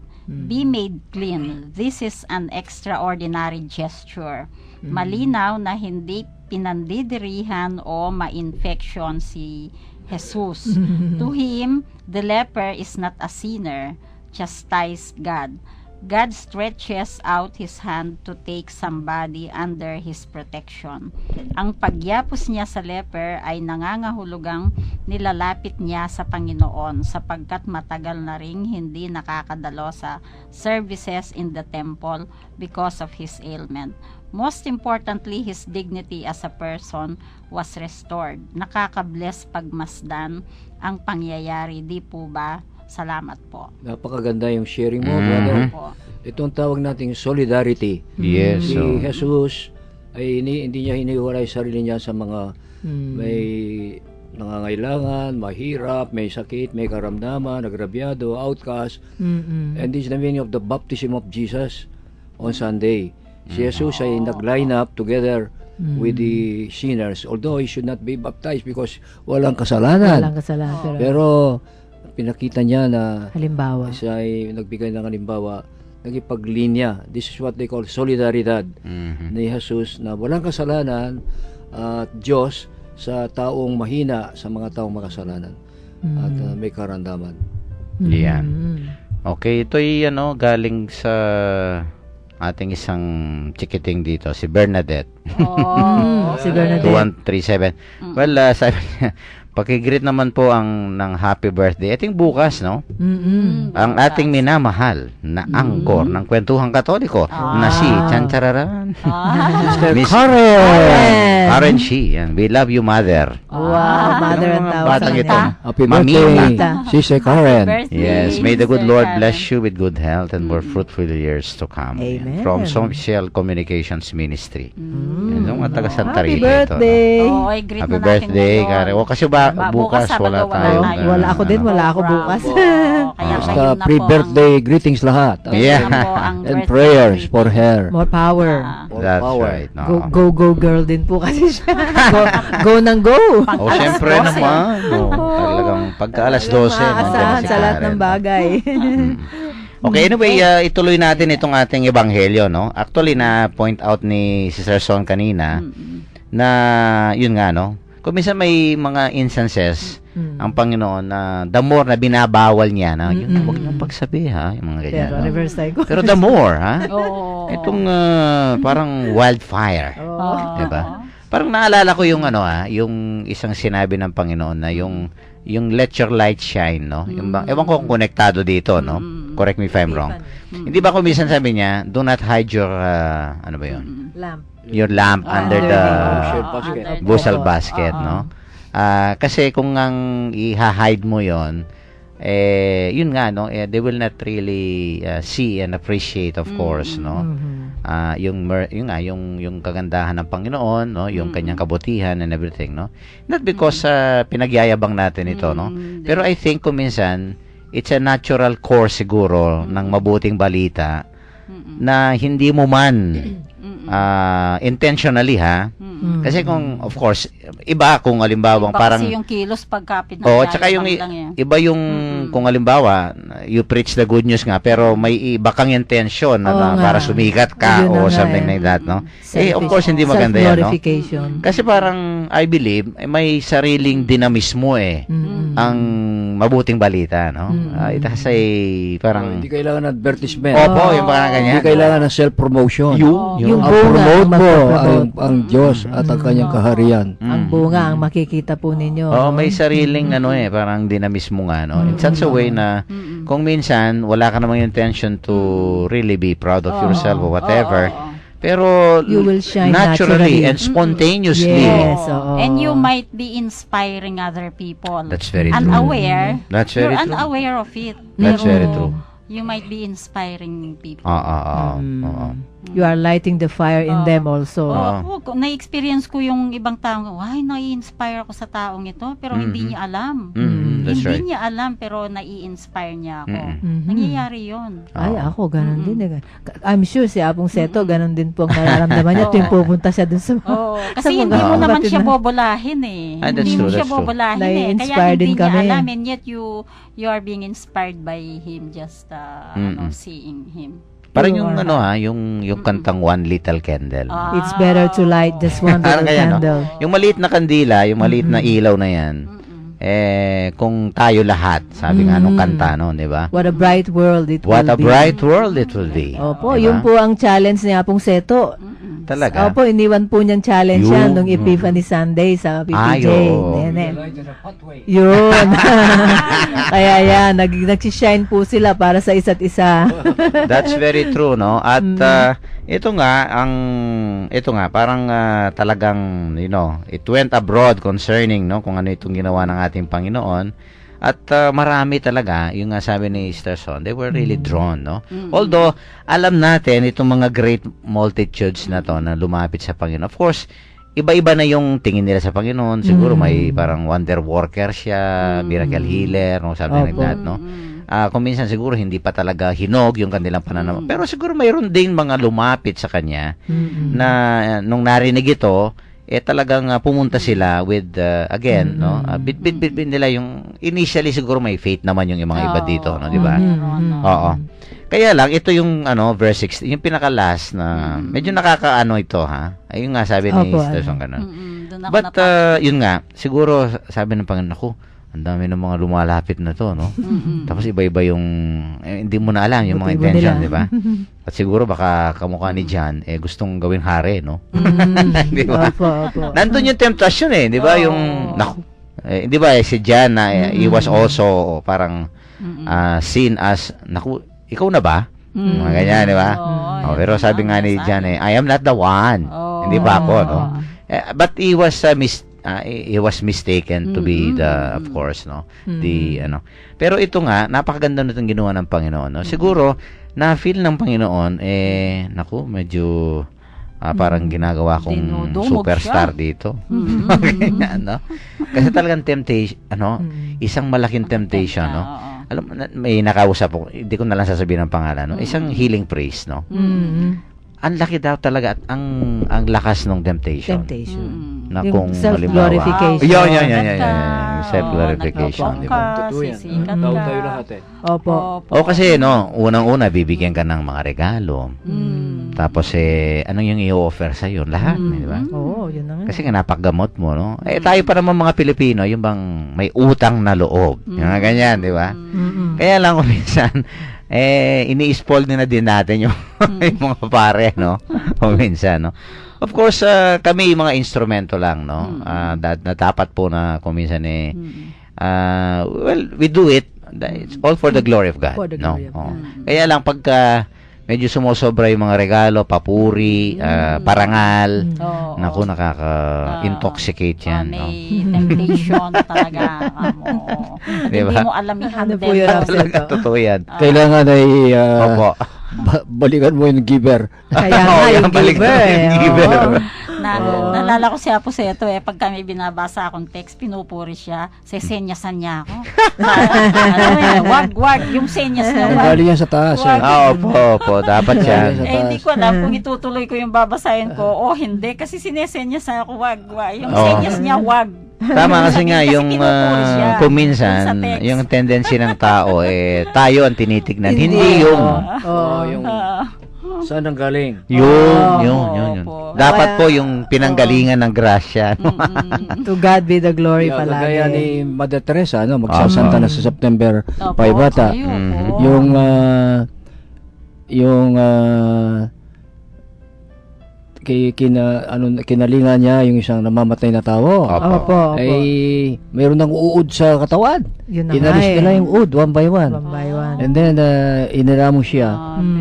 Speaker 3: be made clean. This is an extraordinary gesture. Malinaw na hindi pinandidirihan o ma-infection si Jesus. To him, the leper is not a sinner, chastised God. God stretches out His hand to take somebody under His protection. Ang pagyapos niya sa leper ay nangangahulugang nilalapit niya sa Panginoon sapagkat matagal na ring hindi nakakadalo sa services in the temple because of his ailment. Most importantly, his dignity as a person was restored. Nakakabless pagmasdan ang pangyayari, di po ba? Salamat po.
Speaker 5: Napakaganda yung sharing mo,
Speaker 2: Mhm.
Speaker 5: brother.
Speaker 3: Po.
Speaker 5: Itong tawag nating solidarity.
Speaker 2: Yes.
Speaker 5: Si
Speaker 2: So,
Speaker 5: Jesus ay hindi niya hiniwalay sarili niya sa mga may nangangailangan, mahirap, may sakit, may karamdaman, nagrabyado, outcast. And this is the meaning of the baptism of Jesus on Sunday. Si Jesus ay nag-line up together with the sinners, although he should not be baptized because walang kasalanan.
Speaker 4: Walang kasalanan.
Speaker 5: Pero pinakita niya na
Speaker 4: Halimbawa.
Speaker 5: siya ay nagbigay ng halimbawa, nagipaglinya. This is what they call solidaridad ni Jesus na walang kasalanan at Diyos sa taong mahina, sa mga taong makasalanan at may karamdaman.
Speaker 2: yan. Okay, ito'y galing sa ating isang chikiting dito, si Bernadette.
Speaker 3: Oh.
Speaker 4: Si Bernadette.
Speaker 2: 2137. Well, sabi niya, pakigreet naman po ng happy birthday. I think bukas, no? Ang ating minamahal na angkor ng kwentuhang katoliko na si Chanchararan. Miss Karen Shi. Yan. We love you, mother.
Speaker 4: Wow, mother ang
Speaker 2: Mga
Speaker 4: tawag
Speaker 2: batang
Speaker 4: sa
Speaker 2: ito.
Speaker 4: kanya.
Speaker 5: Happy
Speaker 2: Mamita.
Speaker 5: birthday, Sister Karen.
Speaker 2: Yes, may the good
Speaker 3: Sister
Speaker 2: Lord
Speaker 3: Karen.
Speaker 2: bless you with good health and more fruitful years to come.
Speaker 4: Amen.
Speaker 2: From Social Communications Ministry. Yan, yung mga taga Santa
Speaker 4: Happy
Speaker 2: Rita ito. No?
Speaker 4: birthday.
Speaker 3: Oh, ay, greet
Speaker 2: Happy
Speaker 3: na natin
Speaker 2: birthday,
Speaker 3: ngayon.
Speaker 2: Karen. O, kasi bukas
Speaker 3: Sabado,
Speaker 2: wala
Speaker 3: wala
Speaker 2: tayo.
Speaker 3: tayo.
Speaker 4: Wala ako din, wala ako bukas.
Speaker 3: Kaya
Speaker 5: Basta
Speaker 3: ngayon na po
Speaker 5: pre-birthday greetings lahat.
Speaker 2: Yeah.
Speaker 5: And prayers for her.
Speaker 4: More power.
Speaker 5: More
Speaker 2: That's
Speaker 5: power.
Speaker 2: right. No.
Speaker 4: Go girl din po kasi siya. go nang go.
Speaker 2: O, syempre naman. No, talagang pagka alas 12, nandiyan na
Speaker 4: Maasahan
Speaker 2: si
Speaker 4: sa lahat
Speaker 2: Karen.
Speaker 4: ng bagay.
Speaker 2: Okay, anyway, ituloy natin itong ating ebanghelyo, no? Actually, na-point out ni Sister Son kanina na, yun nga, no? Kung minsan may mga instances, ang Panginoon na the more na binabawal niya, na yun, huwag niyong pagsabi, ha? Yung mga ganyan,
Speaker 4: Pero
Speaker 2: no?
Speaker 4: reverse tayo.
Speaker 2: Pero the more, ha?
Speaker 3: Oo.
Speaker 2: Itong parang wildfire.
Speaker 3: Oo.
Speaker 2: Diba? Parang naalala ko yung yung isang sinabi ng Panginoon na yung let your light shine, no? Yung ewan ko kung konektado dito, no? Correct me if I'm wrong. Hindi ba kung minsan sabi niya, do not hide your, ano ba yun?
Speaker 4: Lamp.
Speaker 2: Your lamp under the
Speaker 5: basket.
Speaker 2: bushel basket, no? Kasi kung ang i-hide mo yon, yun nga, no? They will not really see and appreciate, of course, no? Yung kagandahan ng Panginoon, no? Yung kanyang kabutihan and everything, no? Not because pinagyayabang natin ito, no? Pero I think kung minsan it's a natural course siguro ng mabuting balita na hindi mo man intentionally, ha? Kasi kung, of course, iba kung halimbawang
Speaker 3: Iba
Speaker 2: parang
Speaker 3: kasi yung kilos pagkapit ng
Speaker 2: Oo, tsaka yung
Speaker 3: lang yan.
Speaker 2: iba yung kung halimbawa you preach the good news nga pero may iba kang intention na,
Speaker 4: Oo nga.
Speaker 2: para sumikat ka
Speaker 4: Yun na
Speaker 2: o
Speaker 4: nga
Speaker 2: something
Speaker 4: eh.
Speaker 2: like that, no?
Speaker 4: Selfish.
Speaker 2: Of course hindi maganda yan, no?
Speaker 4: Self-glorification.
Speaker 2: Kasi parang I believe may sariling dinamismo ang mabuting balita, no? It has a parang
Speaker 5: Hindi kailangan ng advertisement.
Speaker 2: Opo, yung parang ganyan.
Speaker 5: Hindi kailangan ng self-promotion.
Speaker 4: Yung
Speaker 5: Ang
Speaker 4: bunga
Speaker 5: promote
Speaker 4: ang
Speaker 5: mo
Speaker 4: magpo-promote.
Speaker 5: ang Diyos at ang kanyang kaharian.
Speaker 4: Ang bunga ang makikita po ninyo.
Speaker 2: Oo, may sariling parang dinamismo nga, no? In such a way na kung minsan wala ka namang intention to really be proud of yourself or whatever, pero
Speaker 4: You will shine
Speaker 2: naturally
Speaker 4: naturally.
Speaker 2: and spontaneously.
Speaker 4: Yes, oo.
Speaker 3: And you might be inspiring other people.
Speaker 2: That's very true.
Speaker 3: Unaware.
Speaker 2: That's very
Speaker 3: You're
Speaker 2: true.
Speaker 3: unaware of it.
Speaker 2: That's
Speaker 3: Pero
Speaker 2: very true.
Speaker 3: You might be inspiring people.
Speaker 2: Oo.
Speaker 4: You are lighting the fire in them also.
Speaker 3: Na-experience ko yung ibang tao, why, nai-inspire ako sa taong ito, pero hindi niya alam.
Speaker 2: That's right.
Speaker 3: Hindi niya alam pero nai-inspire niya ako.
Speaker 2: Mm-mm.
Speaker 3: Nangyayari yun.
Speaker 4: Ay,
Speaker 2: Oo.
Speaker 4: ako, ganun din. I'm sure si Apong Seto, ganun din po ang nararamdaman niya tuwing pupunta siya dun sa...
Speaker 3: Oo,
Speaker 4: Sa
Speaker 3: kasi hindi
Speaker 4: mga
Speaker 3: mo naman
Speaker 4: kapatid
Speaker 3: siya
Speaker 4: na-
Speaker 3: bobolahin eh.
Speaker 2: Ah, that's
Speaker 3: Hindi mo
Speaker 2: true,
Speaker 3: siya
Speaker 2: that's true.
Speaker 3: bobolahin eh. Kaya
Speaker 4: Nai-inspire
Speaker 3: hindi
Speaker 4: din
Speaker 3: niya
Speaker 4: kami.
Speaker 3: alam and yet you are being inspired by him just seeing him.
Speaker 2: Parang
Speaker 4: You
Speaker 2: yung
Speaker 4: are-
Speaker 2: yung kantang One Little Candle.
Speaker 4: It's better to light just one
Speaker 2: Parang
Speaker 4: little
Speaker 2: kaya, no?
Speaker 4: candle.
Speaker 2: Yung maliit na kandila, yung maliit na ilaw na yan, kung tayo lahat, sabi nga nung kanta, no, di ba?
Speaker 4: What a bright world it
Speaker 2: What
Speaker 4: will
Speaker 2: a
Speaker 4: be.
Speaker 2: bright world it will be.
Speaker 4: Opo,
Speaker 2: Diba?
Speaker 4: yun po ang challenge ni Apong Seto.
Speaker 2: Talaga.
Speaker 4: Opo, iniwan po niyang challenge
Speaker 2: Yun.
Speaker 4: yan nung Epiphany Sunday sa PPJ.
Speaker 2: oo.
Speaker 4: Nene. Yun. Kaya yan, nag-shine po sila para sa isa't isa.
Speaker 2: That's very true, no? At ito nga parang talagang it went abroad concerning kung ano itong ginawa ng ating Panginoon. At marami talaga, yung nga sabi ni Sister Son, they were really drawn, no? Although, alam natin, itong mga great multitudes na to na lumapit sa Panginoon. Of course, iba-iba na yung tingin nila sa Panginoon. Siguro may parang wonder worker siya, miracle healer, no? Something like
Speaker 4: Opo.
Speaker 2: that, no? Kung minsan siguro hindi pa talaga hinog yung kanilang pananaw. Pero siguro mayroon ding mga lumapit sa kanya na nung narinig ito, talagang pumunta sila with again, no? Bit nila yung initially siguro may faith naman yung mga iba dito, no, di ba? Oo. Kaya lang ito yung verse 16, yung pinaka-last na medyo nakakaano ito, ha. Ayun nga sabi ni
Speaker 4: Opo,
Speaker 2: Sister Song ganun.
Speaker 3: Doon ako
Speaker 2: But yun nga, siguro sabi ng Panginoon, ako, ang dami ng mga lumalapit na to, no? Tapos iba-iba yung hindi mo na alam yung mga
Speaker 4: Motibo
Speaker 2: intention,
Speaker 4: nila.
Speaker 2: di ba? At siguro baka kamukha ni John gustong gawing hari, no? Di ba?
Speaker 4: Opo.
Speaker 2: Nandun yung temptation di ba? Yung naku. Di ba si John he was also parang seen as naku, ikaw na ba? Mga ganyan, di ba? Pero sabi nga ni John I am not the one. Hindi pa ako, no? But he was mistaken to be of course, no? Pero ito nga, napakaganda nitong ginawa ng Panginoon, no? Siguro, na-feel ng Panginoon, naku, medyo parang ginagawa kong
Speaker 3: Dinudumog
Speaker 2: superstar
Speaker 3: siya.
Speaker 2: dito. Ganyan, no? Kasi talagang temptation, isang malaking temptation, no? Alam mo, may nakausap ako, hindi ko na lang sasabihin ang pangalan, no? Isang healing priest, no? Ang laki daw talaga at ang lakas ng temptation. Na
Speaker 4: Yung
Speaker 2: kung
Speaker 4: self-glorification.
Speaker 2: Yun. Self-glorification, di ba?
Speaker 5: Totoo yan.
Speaker 3: Sisikat
Speaker 5: Tao
Speaker 3: ka.
Speaker 5: tayo lahat
Speaker 4: Opo.
Speaker 2: O kasi, unang-una, bibigyan ka ng mga regalo. Tapos, anong yung i-offer sa'yo? Lahat, di ba?
Speaker 4: Oo, yun na nga.
Speaker 2: Kasi nga, napakgamot mo, no? Tayo pa naman mga Pilipino, yung bang may utang na loob. Yung mga ganyan, di ba? Kaya lang kung minsan, ini-spoil na din natin yung, yung mga pare, no? Kung minsan, no? Of course, kami mga instrumento lang, no? Na dapat po na kung minsan well, we do it. It's all for the glory of God.
Speaker 4: For the
Speaker 2: no?
Speaker 4: glory of
Speaker 2: Oo. Kaya lang pagka medyo sumusobra yung mga regalo, papuri, parangal, naku, nakaka-intoxicate yan. No?
Speaker 3: May temptation talaga.
Speaker 2: Diba?
Speaker 3: Hindi mo alam
Speaker 4: Ano po
Speaker 3: i-handle.
Speaker 4: yun, Apong
Speaker 2: Talaga,
Speaker 4: Seto?
Speaker 2: totoo yan.
Speaker 5: Kailangan ay
Speaker 2: Opo.
Speaker 5: balikan mo yung giver.
Speaker 4: Kaya nga, yung
Speaker 2: balik
Speaker 4: giver.
Speaker 2: na yung
Speaker 4: Oo.
Speaker 2: giver.
Speaker 3: Nalala ko si Apo Seto pag kami binabasa akong text, pinupuri siya, sesenyasan niya ako. Wag, yung senyas niya, wag.
Speaker 5: Galing yan sa taas.
Speaker 3: Wag.
Speaker 2: Opo, dapat yan.
Speaker 3: Hindi ko alam kung itutuloy ko yung babasahin ko o hindi kasi sinesenyas ako, wag. Yung
Speaker 2: Oo.
Speaker 3: senyas niya, wag.
Speaker 2: Tama kasi nga,
Speaker 3: Kasi
Speaker 2: yung
Speaker 3: pinupuri siya.
Speaker 2: kung minsan,
Speaker 3: Sa text.
Speaker 2: yung tendency ng tao, tayo ang tinitignan. Hindi
Speaker 4: Hindi.
Speaker 2: yung,
Speaker 5: Yung saan ang galing?
Speaker 2: yun.
Speaker 3: Opo.
Speaker 2: Dapat po yung pinanggalingan ng grasya. No?
Speaker 4: To God be the glory
Speaker 5: Kagaya
Speaker 4: palagi.
Speaker 5: ni Mother Teresa, magsasanta na sa September 5 bata.
Speaker 3: Opo.
Speaker 5: Yung kinalingan niya yung isang namamatay na tao.
Speaker 4: Opo.
Speaker 5: Ay mayroon nang uod sa katawan.
Speaker 4: Yun na
Speaker 5: Inalis
Speaker 4: nga
Speaker 5: nila yung uod one by one.
Speaker 4: One by one.
Speaker 5: And then iniramo siya.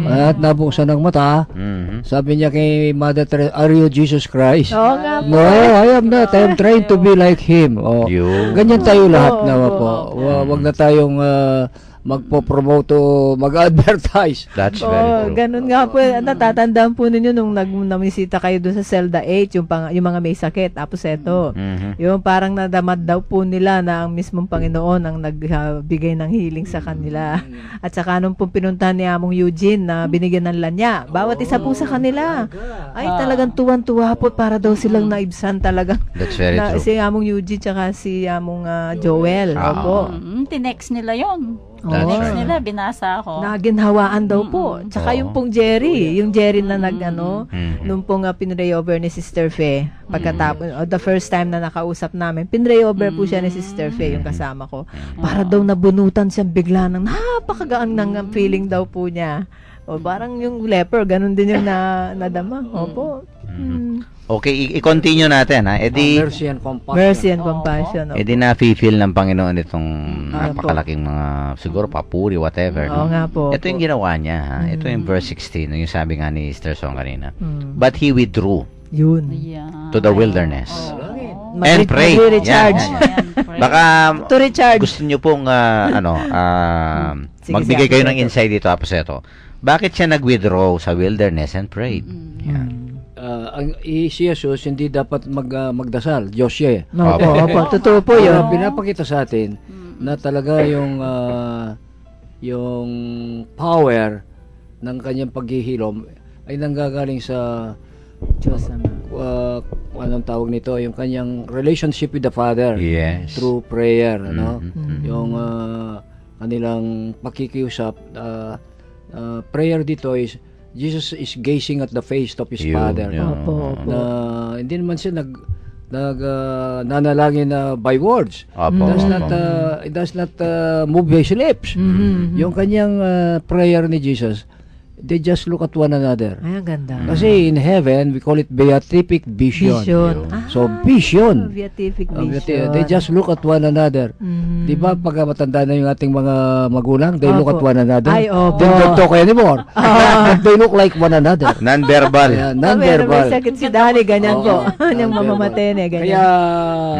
Speaker 5: At nabuksan ng mata.
Speaker 2: Mhm.
Speaker 5: Sabi niya kay Mother Teresa, "Are you Jesus Christ?"
Speaker 4: Oo nga po.
Speaker 5: No, I am not. I am trying to be like Him.
Speaker 2: Yun.
Speaker 5: Ganyan tayo lahat na po. Wag na tayong magpo-promote o mag-advertise.
Speaker 2: That's
Speaker 4: Oo,
Speaker 2: very true.
Speaker 4: ganun nga po. Natatandaan po ninyo nung namisita kayo doon sa Zelda 8, yung mga may sakit. Tapos eto,
Speaker 2: Mhm.
Speaker 4: yung parang nadamad daw po nila na ang mismong Panginoon ang nagbigay ng healing sa kanila. At saka nung pong pinuntahan ni Among Eugene na binigyan ng lanya, bawat isa po sa kanila, ay talagang tuwan-tuwa po para daw silang naibsan talagang.
Speaker 2: That's very true.
Speaker 4: Si Among Eugene tsaka si Among Joel.
Speaker 2: Ah.
Speaker 4: Opo.
Speaker 3: Tinext nila yon.
Speaker 2: That's
Speaker 3: Tinext
Speaker 2: right.
Speaker 3: nila, binasa ako.
Speaker 4: Naginhawaan daw po. Tsaka
Speaker 2: Oo.
Speaker 4: yung pong Jerry, yung Jerry na nag-ano,
Speaker 2: Mhm.
Speaker 4: nung pong pinray over ni Sister Fe, pagkatapos, the first time na nakausap namin, pinray over po siya ni Sister Fe, yung kasama ko. Para daw nabunutan siyang bigla ng napakagaan ng feeling daw po niya. O parang yung leper, ganun din yung nadama. Opo.
Speaker 2: Okay, i-continue natin ha.
Speaker 5: Mercy and compassion.
Speaker 4: Mercy and compassion.
Speaker 2: Eh di na-feel ng Panginoon itong napakalaking mga, siguro papuri, whatever.
Speaker 4: Oo nga po.
Speaker 2: Ito yung ginawa niya ha. Ito yung verse 16, yung sabi nga ni Sister Song kanina.
Speaker 4: Mm.
Speaker 2: But he withdrew
Speaker 4: Yun.
Speaker 3: Yeah.
Speaker 2: to the wilderness.
Speaker 4: Mag-
Speaker 2: And pray.
Speaker 4: mag-recharge.
Speaker 2: Yan. Baka
Speaker 4: To recharge.
Speaker 2: gusto niyo pong
Speaker 4: Sige,
Speaker 2: magbigay
Speaker 4: sige,
Speaker 2: kayo ng
Speaker 4: Apo.
Speaker 2: insight dito, Apo Seto. Bakit siya nag-withdraw sa wilderness and prayed? Yan.
Speaker 5: Ang si Jesus hindi dapat magdasal. Diyos siya eh.
Speaker 4: Opo. Totoo po yun.
Speaker 5: Pinapakita sa atin na talaga yung power ng kanyang paghihilom ay nanggagaling sa
Speaker 4: Diyos Ama.
Speaker 5: anong tawag nito, yung kanyang relationship with the Father
Speaker 2: Yes.
Speaker 5: through prayer, ano?
Speaker 2: Mhm.
Speaker 5: Yung kanilang pakikiusap, prayer dito is Jesus is gazing at the face of his
Speaker 2: Yun,
Speaker 5: Father.
Speaker 2: yun.
Speaker 4: Opo.
Speaker 5: Na hindi naman siya nanalangin by words.
Speaker 2: Opo,
Speaker 5: It does not move his lips. Yung kanyang prayer ni Jesus, they just look at one another.
Speaker 4: Ay, ang ganda.
Speaker 5: Kasi in heaven, we call it beatific vision.
Speaker 4: Vision.
Speaker 5: So, vision.
Speaker 4: Beatific
Speaker 5: Ang
Speaker 4: vision.
Speaker 5: They just look at one another.
Speaker 4: Mhm.
Speaker 5: Di ba pag matanda na yung ating mga magulang, they look at
Speaker 4: Opo.
Speaker 5: one another.
Speaker 4: Ay, opo.
Speaker 5: They don't talk anymore. But they look like one another.
Speaker 2: Non-verbal.
Speaker 5: Kaya,
Speaker 4: Pero may
Speaker 5: non-verbal.
Speaker 4: sakit si Danny, ganyan
Speaker 5: Oo.
Speaker 4: po. Yung
Speaker 5: Non-verbal.
Speaker 4: mamamatene, ganyan.
Speaker 5: Kaya,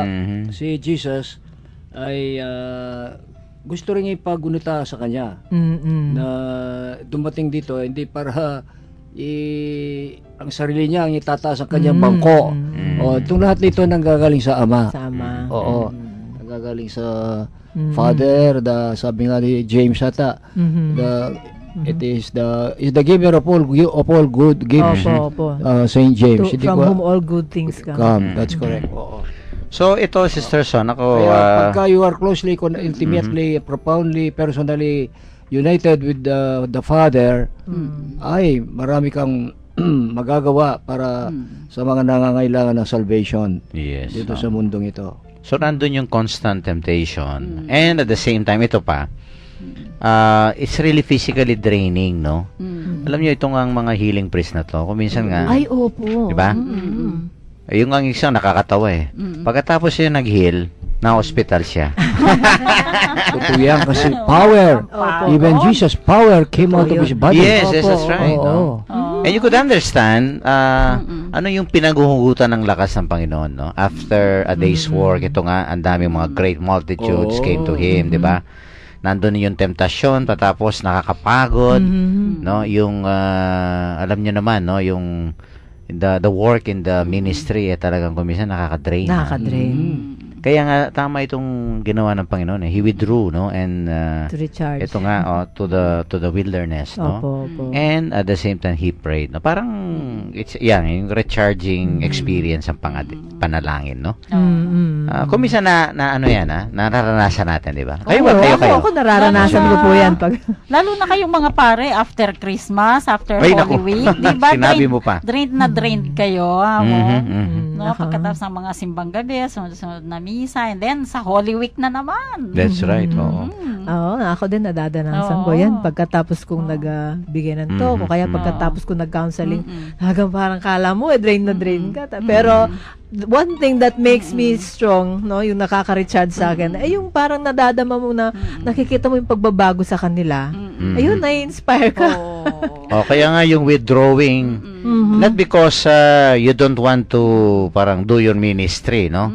Speaker 2: Mhm.
Speaker 5: si Jesus ay gusto rin ipagunita sa kanya
Speaker 4: Mm-mm.
Speaker 5: na dumating dito hindi para ang sarili niya ang itataas ang kanyang bangko. O, itong lahat nito nanggagaling sa Ama.
Speaker 4: Sama.
Speaker 5: Oo. Nanggagaling sa Father, sabi nga ni James ata, it is the giver of all good gifts.
Speaker 4: Opo.
Speaker 5: Saint James. Hindi
Speaker 4: From
Speaker 5: ko-
Speaker 4: whom all good things come.
Speaker 5: That's correct. Oo.
Speaker 2: So, ito, Sister Son, ako,
Speaker 5: Kaya pagka you are closely, intimately, profoundly, personally united with the Father, ay marami kang magagawa para sa mga nangangailangan ng salvation
Speaker 2: yes.
Speaker 5: dito sa mundong ito.
Speaker 2: So, nandun yung constant temptation. And at the same time, ito pa, it's really physically draining, no? Alam niyo, itong ang mga healing priest na to, kung minsan nga,
Speaker 4: Ay, opo.
Speaker 2: di ba? Yung ang isang nakakatawa eh. Pagkatapos siya nag-heal, na-hospital siya.
Speaker 5: Totoo yan kasi power. Even Jesus, power came out of his body.
Speaker 2: Yes, that's right.
Speaker 5: Oo.
Speaker 2: No? And you could understand, ano yung pinaghuhugutan ng lakas ng Panginoon, no? After a day's work, ito nga, ang dami mga great multitudes came to Him, di ba? Nandun yung temptasyon, patapos nakakapagod, no? Yung, alam niyo naman, no? Yung, the work in the ministry, talagang kuminsan nakaka-drain.
Speaker 4: Nakaka-drain.
Speaker 2: Kaya nga tama itong ginawa ng Panginoon eh. He withdrew, no? And
Speaker 4: To recharge.
Speaker 2: ito nga to the wilderness, no?
Speaker 4: Opo.
Speaker 2: And at the same time he prayed. No? Parang it's yung recharging experience ang panalangin, no? Kung minsan na ano yan, nararanasan natin, di ba? Kayo ba? Kayo.
Speaker 4: Ako nararanasan ko po yan.
Speaker 3: Lalo na kayong mga pare, after Christmas, after
Speaker 2: Ay,
Speaker 3: Holy
Speaker 2: naku.
Speaker 3: Week, di ba?
Speaker 2: Sinabi mo pa.
Speaker 3: Drained na drained kayo. No,
Speaker 4: Naka.
Speaker 3: pagkatapos ng mga simbang gabi, sunod-sunod na misa, and then sa Holy Week na naman.
Speaker 2: That's right, oo.
Speaker 4: Oo, ako din nadadanasan ko yan. Pagkatapos kong nagbigay ng talk, o kaya pagkatapos kong nag-counseling, hanggang parang kala mo, drain na drain ka. Pero, one thing that makes me strong, no, yung nakaka-recharge sa akin, ay yung parang nadadama mo na, nakikita mo yung pagbabago sa kanila. Ayun, na-inspire ka.
Speaker 2: Kaya nga yung withdrawing, not because you don't want to parang do your ministry, no?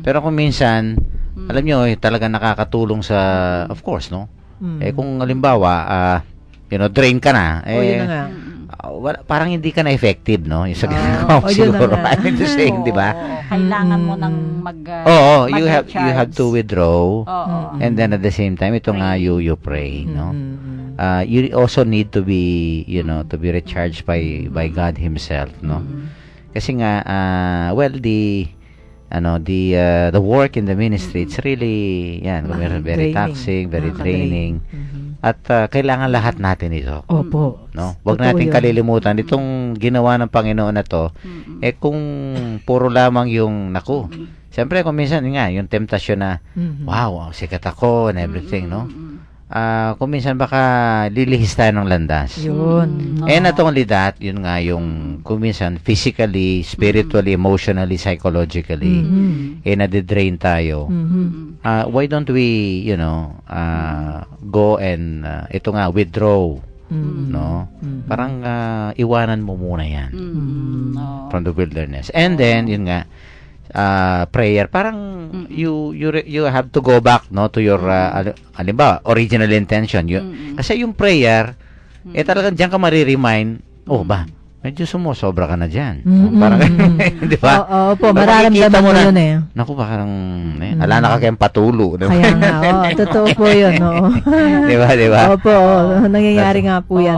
Speaker 2: Pero kung minsan, alam nyo, talaga nakakatulong sa, of course, no? Kung halimbawa, drain ka na,
Speaker 4: Yun na nga.
Speaker 2: parang hindi ka na effective, no? Yung sa ginagawa mo
Speaker 4: yun na
Speaker 2: siguro.
Speaker 4: nga.
Speaker 2: I mean to say, di ba?
Speaker 3: Kailangan mo nang
Speaker 2: You have to withdraw.
Speaker 3: Oo.
Speaker 2: And then at the same time, ito nga you pray, no? You also need to be, to be recharged by God Himself, no? Kasi nga, the work in the ministry, it's really, very
Speaker 4: Draining.
Speaker 2: taxing, very draining. At kailangan lahat natin ito.
Speaker 4: Opo.
Speaker 2: No? Huwag
Speaker 4: Totoo
Speaker 2: natin
Speaker 4: yun.
Speaker 2: kalilimutan itong ginawa ng Panginoon na to. Kung puro lamang yung Siyempre kung minsan nga yung temptasyon na wow, ang sikat ako and everything, no? Kung minsan baka lilihis tayo ng landas.
Speaker 4: Yun.
Speaker 2: And not only that, yun nga yung kung minsan physically, spiritually, emotionally, psychologically, nade-drain tayo. Why don't we, go and withdraw, no? Parang iwanan mo muna yan from the wilderness. And then, yun nga, prayer, parang you have to go back, no, to your halimbawa, original intention. Kasi yung prayer, talagang diyan ka mariremind, medyo sumusobra ka na dyan. Parang, di ba?
Speaker 4: Opo, mararamdaman mo yun eh.
Speaker 2: Naku, parang, ala na ka kayong patulo. Diba?
Speaker 4: Kaya nga, totoo po yun, oo.
Speaker 2: Di ba?
Speaker 4: Opo, nangyayari nga po yan.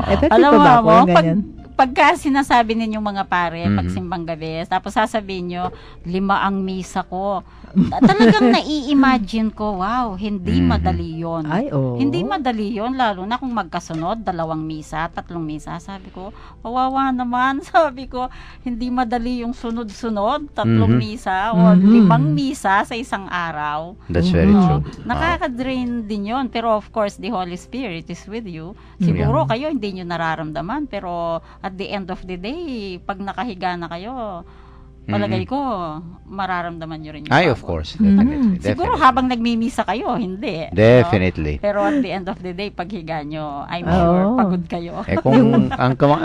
Speaker 4: Effective
Speaker 3: Alam
Speaker 4: pa ba
Speaker 3: mo,
Speaker 4: po yung ganyan?
Speaker 3: pagka sinasabi ninyong mga pare, pagsimbang gabi, tapos sasabihin nyo, 5 ang misa ko. Talagang nai-imagine ko, wow, hindi madali yon.
Speaker 4: Ay, oo.
Speaker 3: Hindi madali yon, lalo na kung magkasunod, 2 misa, 3 misa. Sabi ko, kawawa naman. Sabi ko, hindi madali yung sunod-sunod, 3 misa o 5 misa sa isang araw.
Speaker 2: That's very true.
Speaker 3: Nakaka-drain din yon. Pero of course, the Holy Spirit is with you. Siguro kayo hindi nyo nararamdaman, pero at the end of the day, pag nakahiga na kayo, palagay ko, mararamdaman nyo rin yung
Speaker 2: Ay, of
Speaker 3: pagod.
Speaker 2: course. Definitely.
Speaker 3: Siguro habang nagmimisa kayo, hindi.
Speaker 2: Definitely.
Speaker 3: No? Pero at the end of the day, paghiga nyo, I'm sure, pagod kayo.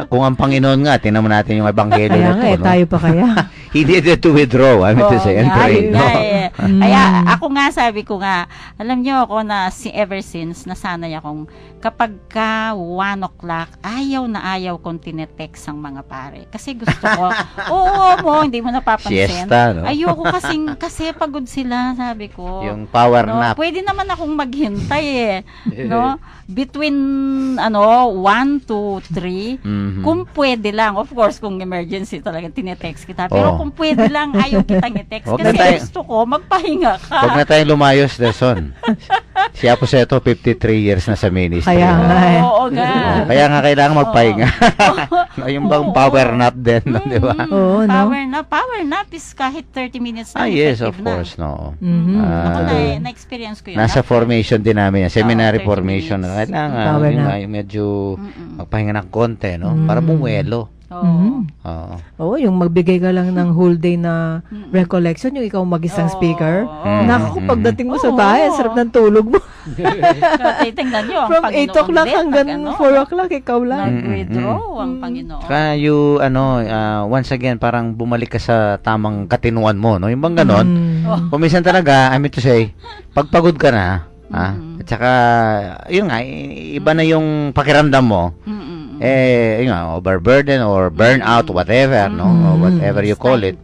Speaker 2: Kung ang Panginoon nga, tingnan mo natin yung ebanghelyo
Speaker 4: Kaya
Speaker 2: nito,
Speaker 4: nga,
Speaker 2: no?
Speaker 4: tayo pa kaya.
Speaker 2: He needed to withdraw, I mean to say, and pray.
Speaker 3: Yun
Speaker 2: No?
Speaker 3: nga eh. Kaya ako nga, sabi ko nga, alam nyo ako na ever since, nasanay akong kapag ka 1 o'clock, ayaw kong tinetext ang mga pare. Kasi gusto ko, hindi mo napapansin.
Speaker 2: Siesta, no?
Speaker 3: Ayoko kasi pagod sila, sabi ko.
Speaker 2: Yung power nap.
Speaker 3: Pwede naman akong maghintay no? Between 1 to 3, kung pwede lang, of course, kung emergency talaga, tinetext kita. Pero kung pwede lang, ayaw kitang i-text.
Speaker 2: Huwag
Speaker 3: Kasi
Speaker 2: na tayo-
Speaker 3: gusto ko, magpahinga ka.
Speaker 2: Huwag na tayong lumayos, Deson. Si Apo Seto, 53 years na sa ministry.
Speaker 4: Kaya nga eh.
Speaker 3: Oo nga.
Speaker 2: Kaya nga kailangan magpahinga. Yung bang power nap din, no, di ba?
Speaker 4: Oo, no?
Speaker 3: Power nap is kahit 30 minutes na.
Speaker 2: Yes, of
Speaker 3: effective
Speaker 2: course, no.
Speaker 3: Ako na-experience ko yun.
Speaker 2: Nasa
Speaker 3: After-
Speaker 2: formation din namin yan. Seminary
Speaker 3: 30
Speaker 2: formation.
Speaker 3: minutes.
Speaker 2: Kailangan,
Speaker 4: Power
Speaker 2: yung,
Speaker 4: nap.
Speaker 2: yung medyo magpahinga ng konti, no? Para bumuelo.
Speaker 3: Oo.
Speaker 2: Oo.
Speaker 4: Oo, yung magbigay ka lang ng whole day na recollection, yung ikaw mag-isang speaker. Naku, pagdating mo sa bahay, ang sarap ng tulog mo.
Speaker 3: Kasi tingnan nyo, ang
Speaker 4: From 8
Speaker 3: Panginoon
Speaker 4: o'clock
Speaker 3: din,
Speaker 4: hanggang
Speaker 3: pag
Speaker 4: 4 o'clock, ikaw lang.
Speaker 3: nag-withdraw ang Panginoon.
Speaker 2: Kaya once again, parang bumalik ka sa tamang katinuan mo, no? Yung bang ganon, kung minsan talaga, I mean to say, pagpagod ka na, at saka, yun nga, iba na yung pakiramdam mo, yun nga, overburden or burnout, whatever, no? Or whatever you call it.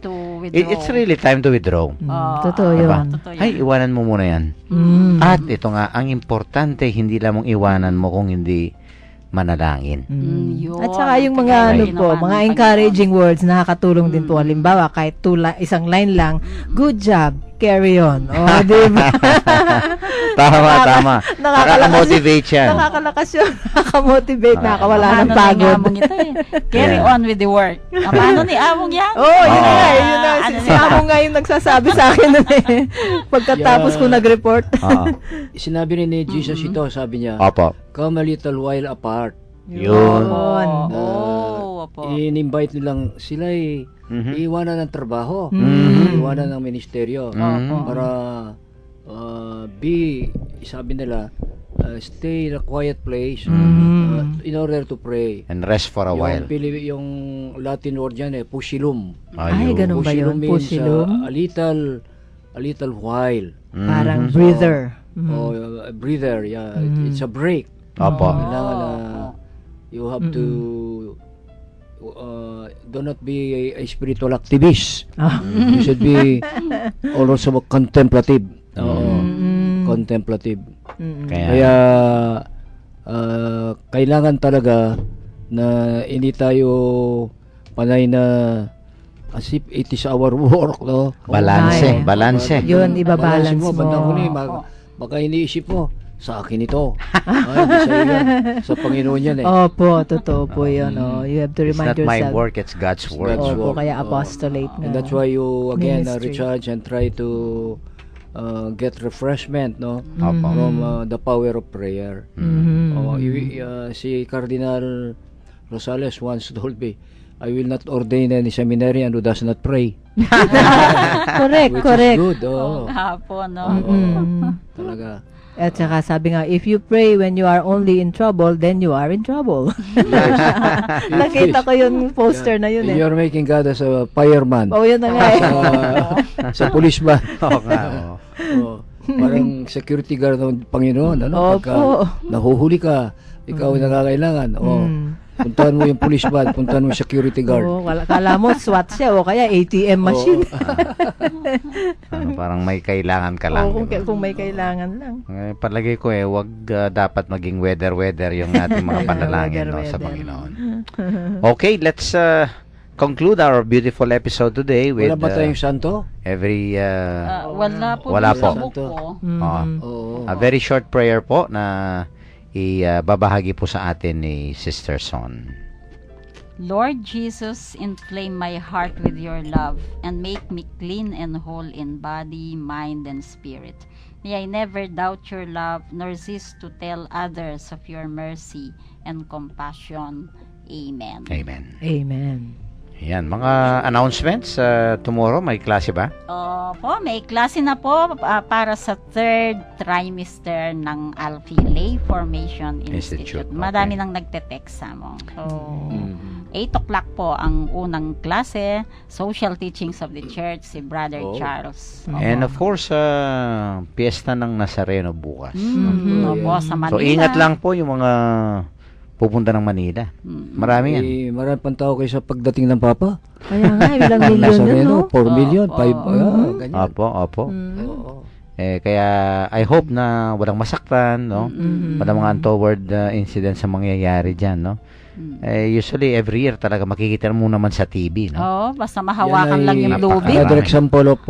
Speaker 2: It's really time to withdraw.
Speaker 4: Totoo
Speaker 2: Diba?
Speaker 4: yun.
Speaker 3: Totoo yun.
Speaker 2: Ay, iwanan mo muna yan. At ito nga, ang importante, hindi lamang iwanan mo kung hindi manalangin.
Speaker 3: Yun.
Speaker 4: At saka yung mga
Speaker 3: Kagaya
Speaker 4: ano
Speaker 3: ginawa
Speaker 4: po,
Speaker 3: ng
Speaker 4: mga
Speaker 3: Panginoon.
Speaker 4: encouraging words nakakatulong din po. Halimbawa, kahit isang line lang, good job, carry on. O, di ba?
Speaker 2: Tama. Nakaka-motivate yan.
Speaker 4: Nakakalakas yun. Nakaka-motivate, nakakawala ng
Speaker 3: Ano na
Speaker 4: pagod.
Speaker 3: yung among ito Carry on with the work. Paano ni among yan?
Speaker 4: Oh, yun na nga. Yun na.
Speaker 3: Ano
Speaker 4: Si Amo nga yung nagsasabi sa akin nun eh. Pagkatapos ko nag-report.
Speaker 5: Sinabi rin ni Jesus ito, sabi niya,
Speaker 2: Opo.
Speaker 5: come a little while apart.
Speaker 2: Yun.
Speaker 3: Opo.
Speaker 5: In-invite nilang sila iiwanan ng trabaho, iiwanan ng ministeryo, para sabi nila, stay in a quiet place in order to pray.
Speaker 2: And rest for a while.
Speaker 5: Yung Latin word yan pusilum.
Speaker 4: Ay, ganun ba yun?
Speaker 5: Pusilum means
Speaker 4: Pusilum?
Speaker 5: a little while.
Speaker 4: Parang breather.
Speaker 5: o breather, it's a break.
Speaker 2: Opo.
Speaker 5: Kailangan na you have to do not be a spiritual activist. You should be also contemplative. Oo. Contemplative. Kaya kailangan talaga na hindi tayo panay na as if it is our work, no?
Speaker 2: Balanse, balanse.
Speaker 4: Yun, ibabalance mo.
Speaker 5: Bandang huli, baka iniisip mo, sa akin ito. Hindi sa'yo yan. Sa Panginoon yan eh.
Speaker 4: Opo, totoo po yun. You have to
Speaker 2: It's
Speaker 4: remind
Speaker 2: not
Speaker 4: yourself.
Speaker 2: my work, it's God's work.
Speaker 5: God's
Speaker 4: Opo,
Speaker 5: work.
Speaker 4: kaya apostolate na.
Speaker 5: And that's why you again
Speaker 4: Ministry.
Speaker 5: recharge and try to get refreshment, no?
Speaker 2: Opo.
Speaker 5: From the power of prayer. Si Cardinal Rosales once told me, I will not ordain any seminarian who does not pray.
Speaker 4: Correct,
Speaker 5: Which
Speaker 4: correct.
Speaker 5: is good. Oo.
Speaker 3: Hapon, no?
Speaker 5: Talaga.
Speaker 4: At saka sabi nga, if you pray when you are only in trouble, then you are in trouble. Nakita ko yung poster na yun eh.
Speaker 5: You're making God as a fireman.
Speaker 4: Oh, yun na nga eh.
Speaker 5: Sa policeman.
Speaker 2: Oo nga, oo.
Speaker 5: Oo. Parang security guard ng Panginoon. Ano? Pagka
Speaker 4: Opo.
Speaker 5: nahuhuli ka, ikaw ang nangangailangan. Puntahan mo yung policeman, puntahan mo yung security guard.
Speaker 4: Oo, kala mo SWAT siya o kaya ATM machine.
Speaker 2: Parang may kailangan ka lang.
Speaker 4: Oo,
Speaker 2: di ba?
Speaker 4: kung may kailangan lang.
Speaker 2: Palagay ko wag dapat maging weather yung ating mga panalangin no, sa
Speaker 4: Weather.
Speaker 2: Panginoon. Okay, let's conclude our beautiful episode today with
Speaker 5: Wala ba tayong santo?
Speaker 2: every
Speaker 3: Wala po
Speaker 2: Wala
Speaker 3: dun sa
Speaker 2: po.
Speaker 3: book ko.
Speaker 5: Oo.
Speaker 2: a very short prayer po na ibabahagi po sa atin ni Sister Son.
Speaker 3: Lord Jesus, inflame my heart with your love and make me clean and whole in body, mind, and spirit. May I never doubt your love nor cease to tell others of your mercy and compassion. Amen.
Speaker 2: Amen.
Speaker 4: Amen.
Speaker 2: Yan, mga announcements. Tomorrow, may klase ba?
Speaker 3: Po, may klase na po para sa third trimester ng Alfie Lay Formation
Speaker 2: Institute,
Speaker 3: Institute.
Speaker 2: okay.
Speaker 3: Madami nang nagte-text sa mo. So, 8 o'clock po ang unang klase, Social Teachings of the Church, si Brother Charles.
Speaker 2: And of course, piyesta ng Nazareno bukas.
Speaker 3: Opo, sa Manila.
Speaker 2: So, ingat lang po yung mga pupunta ng Manila. Marami yan.
Speaker 5: Marami pang tao kayo sa pagdating ng Papa.
Speaker 4: Kaya nga, ilang milyon yun, no?
Speaker 5: 4 million, 5, ganyan.
Speaker 2: Opo.
Speaker 5: Oo.
Speaker 2: Kaya I hope na walang masaktan, no? Walang mga untoward incidents sa mangyayari dyan, no? Usually every year talaga makikita mo naman sa TV, no?
Speaker 3: Oo, basta mahawakan lang yung
Speaker 2: napaka-
Speaker 3: lubid.
Speaker 5: Another example of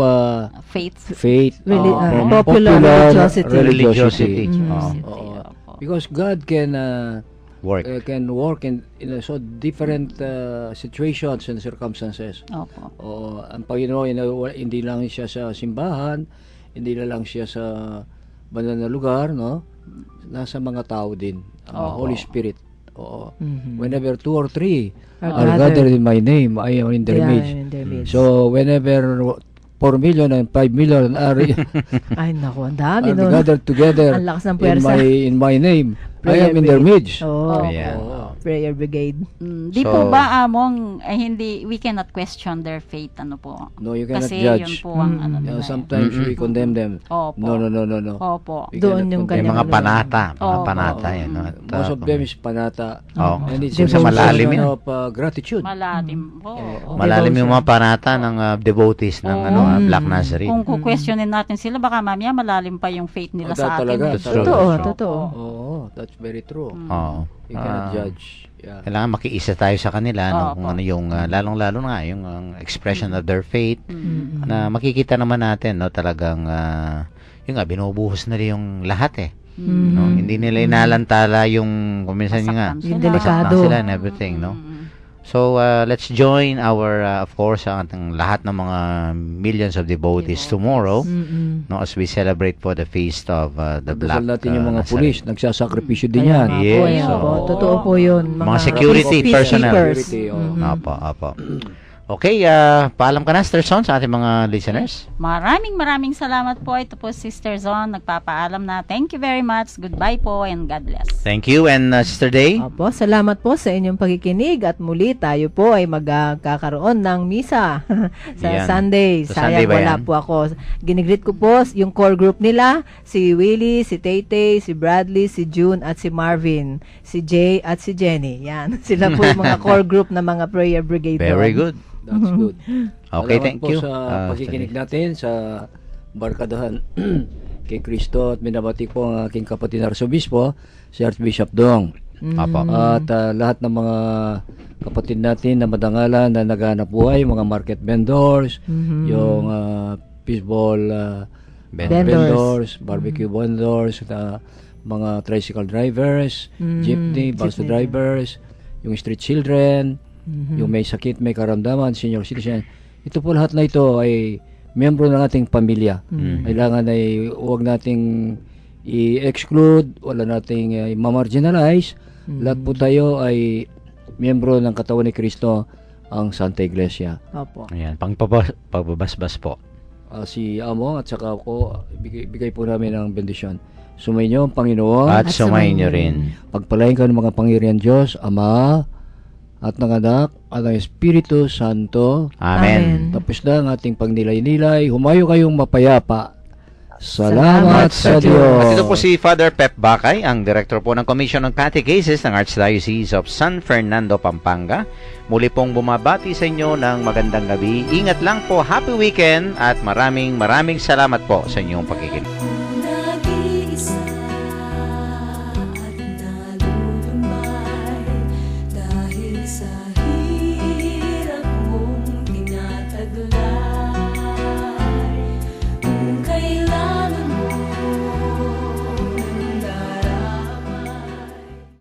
Speaker 3: Faith.
Speaker 5: faith.
Speaker 4: Really,
Speaker 5: from
Speaker 4: popular religiosity.
Speaker 2: Religiosity.
Speaker 3: University.
Speaker 2: Oo.
Speaker 3: Opo.
Speaker 5: Because God can
Speaker 2: Work.
Speaker 5: in so different situations and circumstances.
Speaker 3: Opo.
Speaker 5: Ang Panginoon, hindi lang siya sa simbahan, hindi lang siya sa banal na lugar, no? Nasa mga tao din. Holy Spirit. Oo. Whenever 2 or 3 are gathered in my name, I am in their midst. So, whenever 4 million and 5 million are
Speaker 4: Ay, naku, ang dami nun.
Speaker 5: gathered together
Speaker 4: Ang lakas ng puwersa.
Speaker 5: in my name, I
Speaker 4: Prayer
Speaker 5: am in their midst.
Speaker 4: Oo.
Speaker 2: Ayan.
Speaker 4: Prayer brigade.
Speaker 3: Di
Speaker 2: So-
Speaker 3: po ba among hindi we cannot question their faith ano po?
Speaker 5: No, you cannot
Speaker 3: Kasi yun
Speaker 5: judge.
Speaker 3: po ang ano nila.
Speaker 5: Sometimes we condemn them.
Speaker 3: Opo.
Speaker 5: No.
Speaker 3: Opo.
Speaker 5: We
Speaker 4: Doon
Speaker 5: cannot
Speaker 4: yung
Speaker 5: condemn
Speaker 2: May mga
Speaker 4: Kanya-
Speaker 2: panata. Mga
Speaker 3: Oo.
Speaker 2: panata yan, no? At,
Speaker 5: Most of them is panata.
Speaker 2: Oo.
Speaker 5: And it's
Speaker 2: Sa malalim yan.
Speaker 5: of gratitude.
Speaker 3: Malalim po.
Speaker 2: Malalim yung mga panata ng devotees ng Black Nazarene.
Speaker 3: Kung kukwestiyonin natin sila, baka mamaya malalim pa yung faith nila sa atin.
Speaker 5: Talaga.
Speaker 2: That's true.
Speaker 4: Totoo.
Speaker 5: Oo, that's very true.
Speaker 2: Oo.
Speaker 5: You cannot judge. Yeah.
Speaker 2: Kailangan makiisa tayo sa kanila no?
Speaker 3: Opo.
Speaker 2: Kung ano yung lalong-lalo na yung expression of their faith na makikita naman natin no talagang yung nga binubuhos nila yung lahat no? Hindi nila inalantala yung kung minsan yung nga
Speaker 3: Masaktan
Speaker 4: Yung
Speaker 3: sila.
Speaker 4: delikado.
Speaker 2: masaktan sila and everything no. So let's join our of course ang ating lahat ng mga millions of devotees tomorrow no as we celebrate for the feast of the Black
Speaker 5: Dasal natin yung mga
Speaker 2: Nazarene.
Speaker 5: pulis, nagsasakripisyo din yan.
Speaker 2: Yes.
Speaker 4: Ayan
Speaker 2: So,
Speaker 4: po, totoo po yun.
Speaker 2: mga security personnel.
Speaker 5: Security, oo.
Speaker 2: Apo. Okay, paalam ka na, Sister Son, sa ating mga listeners.
Speaker 3: Maraming salamat po. Ito po Sister Zon, nagpapaalam na. Thank you very much. Goodbye po and God bless.
Speaker 2: Thank you. And Sister Day?
Speaker 4: Opo, salamat po sa inyong pakikinig at muli tayo po ay magkakaroon ng misa sa
Speaker 2: Yan.
Speaker 4: Sunday.
Speaker 2: Sa Sunday
Speaker 4: Sayang
Speaker 2: ba
Speaker 4: wala
Speaker 2: yan?
Speaker 4: po ako. Ginigreet ko po yung core group nila, si Willie, si Tay, si Bradley, si June at si Marvin, si Jay at si Jenny. Yan, sila po yung mga core group na mga prayer brigade.
Speaker 2: Very
Speaker 4: doon.
Speaker 2: good.
Speaker 5: That's good.
Speaker 2: Okay,
Speaker 5: Salamat
Speaker 2: thank
Speaker 5: po
Speaker 2: you.
Speaker 5: sa pakikinig natin sa Barkadahan kay Kristo at minabati po ang aking kapatid na Arsobispo, si Archbishop Dong.
Speaker 2: Apo.
Speaker 5: At lahat ng mga kapatid natin na madangalan na naghahanap buhay, mga market vendors, yung fishball vendors, barbecue vendors, mga tricycle drivers, jeepney, bus drivers, yung street children, yung may sakit, may karamdaman, senior citizen. Ito po lahat na ito ay miyembro ng ating pamilya. Kailangan ay huwag nating i-exclude, wala nating i-marginalize. Lahat po tayo ay miyembro ng katawan ni Kristo, ang Santa Iglesia.
Speaker 4: Opo.
Speaker 2: Ayan, pagbabasbas po.
Speaker 5: Si Amo at saka ako, bigay po namin ang bendisyon. Sumayin niyo ang Panginoon.
Speaker 2: At sumayin nyo rin.
Speaker 5: Pagpalain ka ng mga pangyarihan Diyos, Ama, at ng Anak, at ng Espiritu Santo.
Speaker 2: Amen.
Speaker 5: Tapos na ang ating pagnilay-nilay. Humayo kayong mapayapa. Salamat sa Diyos.
Speaker 2: At ito po si Father Pep Bakay, ang Director po ng Commission on Catechesis ng Archdiocese of San Fernando, Pampanga. Muli pong bumabati sa inyo ng magandang gabi. Ingat lang po, happy weekend at maraming salamat po sa inyong pakikinig.